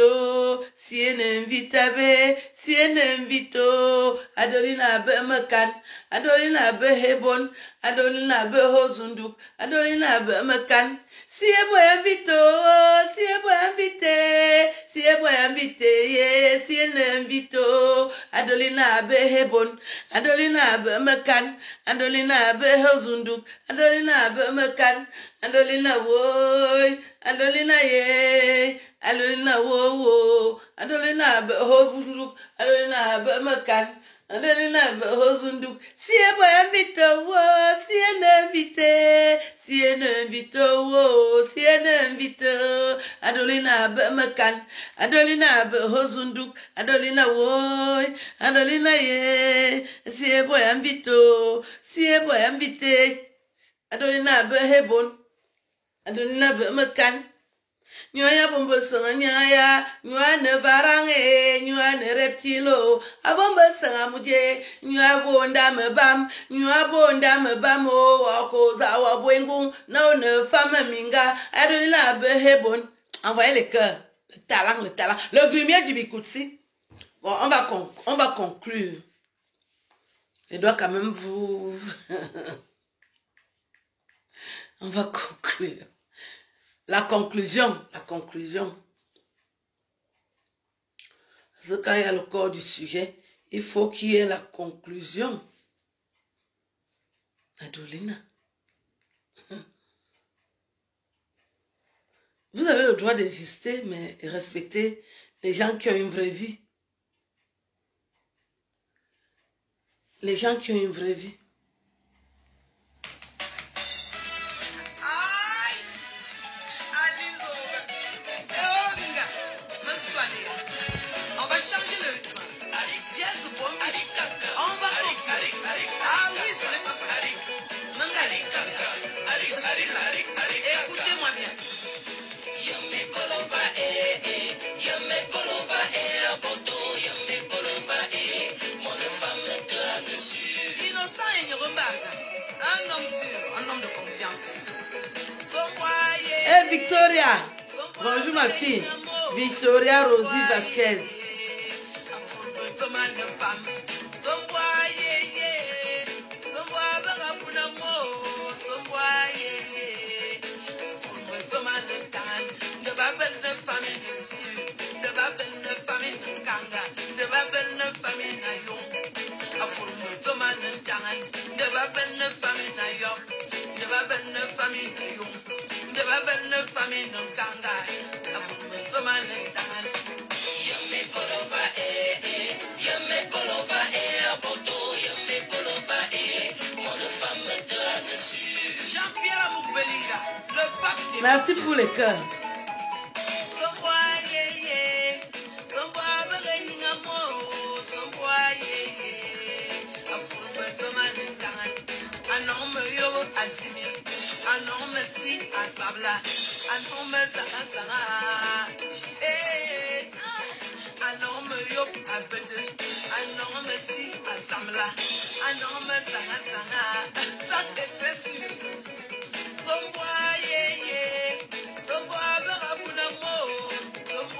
si elle invite si elle invite, Adolina be mekan, Adolina be hebon, Adolina be hozunduk, Adolina be mekan. Si elle invite, si elle invite, si elle invite, si elle invite, Adolina be hebon, Adolina be mekan, Adolina be hozunduk, Adolina be mekan. Adolina woy, Adolina ye, Adolina wo, Adolina be hozunduk, Adolina be mekan, Adolina be hozunduk. Si elle invite wo, si elle invite, si elle invite wo, si elle invite, Adolina be mekan, Adolina be hozunduk, Adolina woy, Adolina ye, si elle invite, si elle invite, Adolina be hebon. Adolina be mekan. Nyoya bombo songa nyaya, nyoya ne varange, nyoya ne reptilo. Abombo songa muje, nyoya bonda me bam o okoza wa boingu, no ne femme minga. Adolina be hebon. Envoyez les cœurs, le talent. Le grumier du Bikoutsi. Bon, on va conclure. Je dois quand même vous... On va conclure. La conclusion. Parce que quand il y a le corps du sujet, il faut qu'il y ait la conclusion. Adolina. Vous avez le droit d'exister, mais respecter les gens qui ont une vraie vie. Les gens qui ont une vraie vie. Victoria, bonjour ma fille. Victoria Rosie Vasquez. Merci pour les cœurs.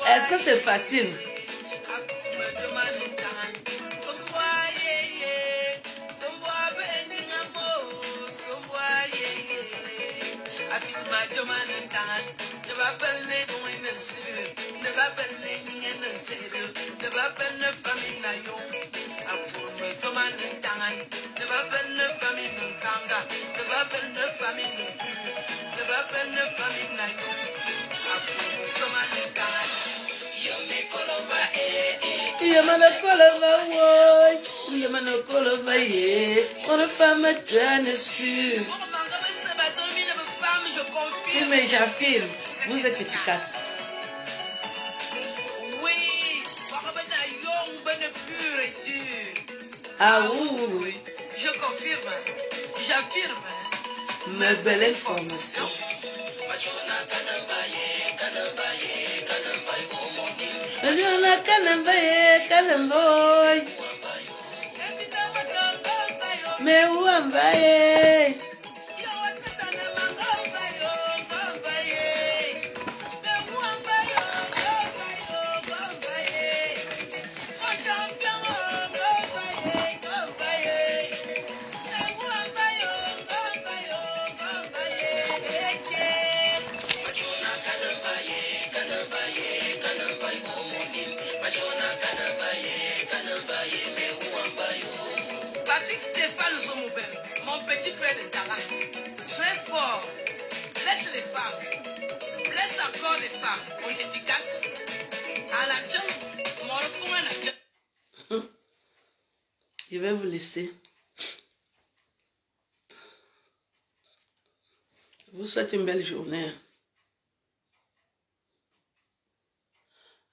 Est-ce que c'est facile? mais j'affirme, vous êtes efficace. Oui, pur et dur. Ah oui. Je confirme, j'affirme. Mais belle information. Mais où ambaye? Patrick Stéphane Zomoubem, mon petit frère de Dala, très fort, blesse les femmes, blesse encore les femmes, on est efficace. À la tchon, mon enfant à la tchon. Je vais vous laisser. Je vous souhaite une belle journée.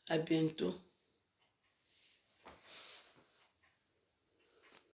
À bientôt.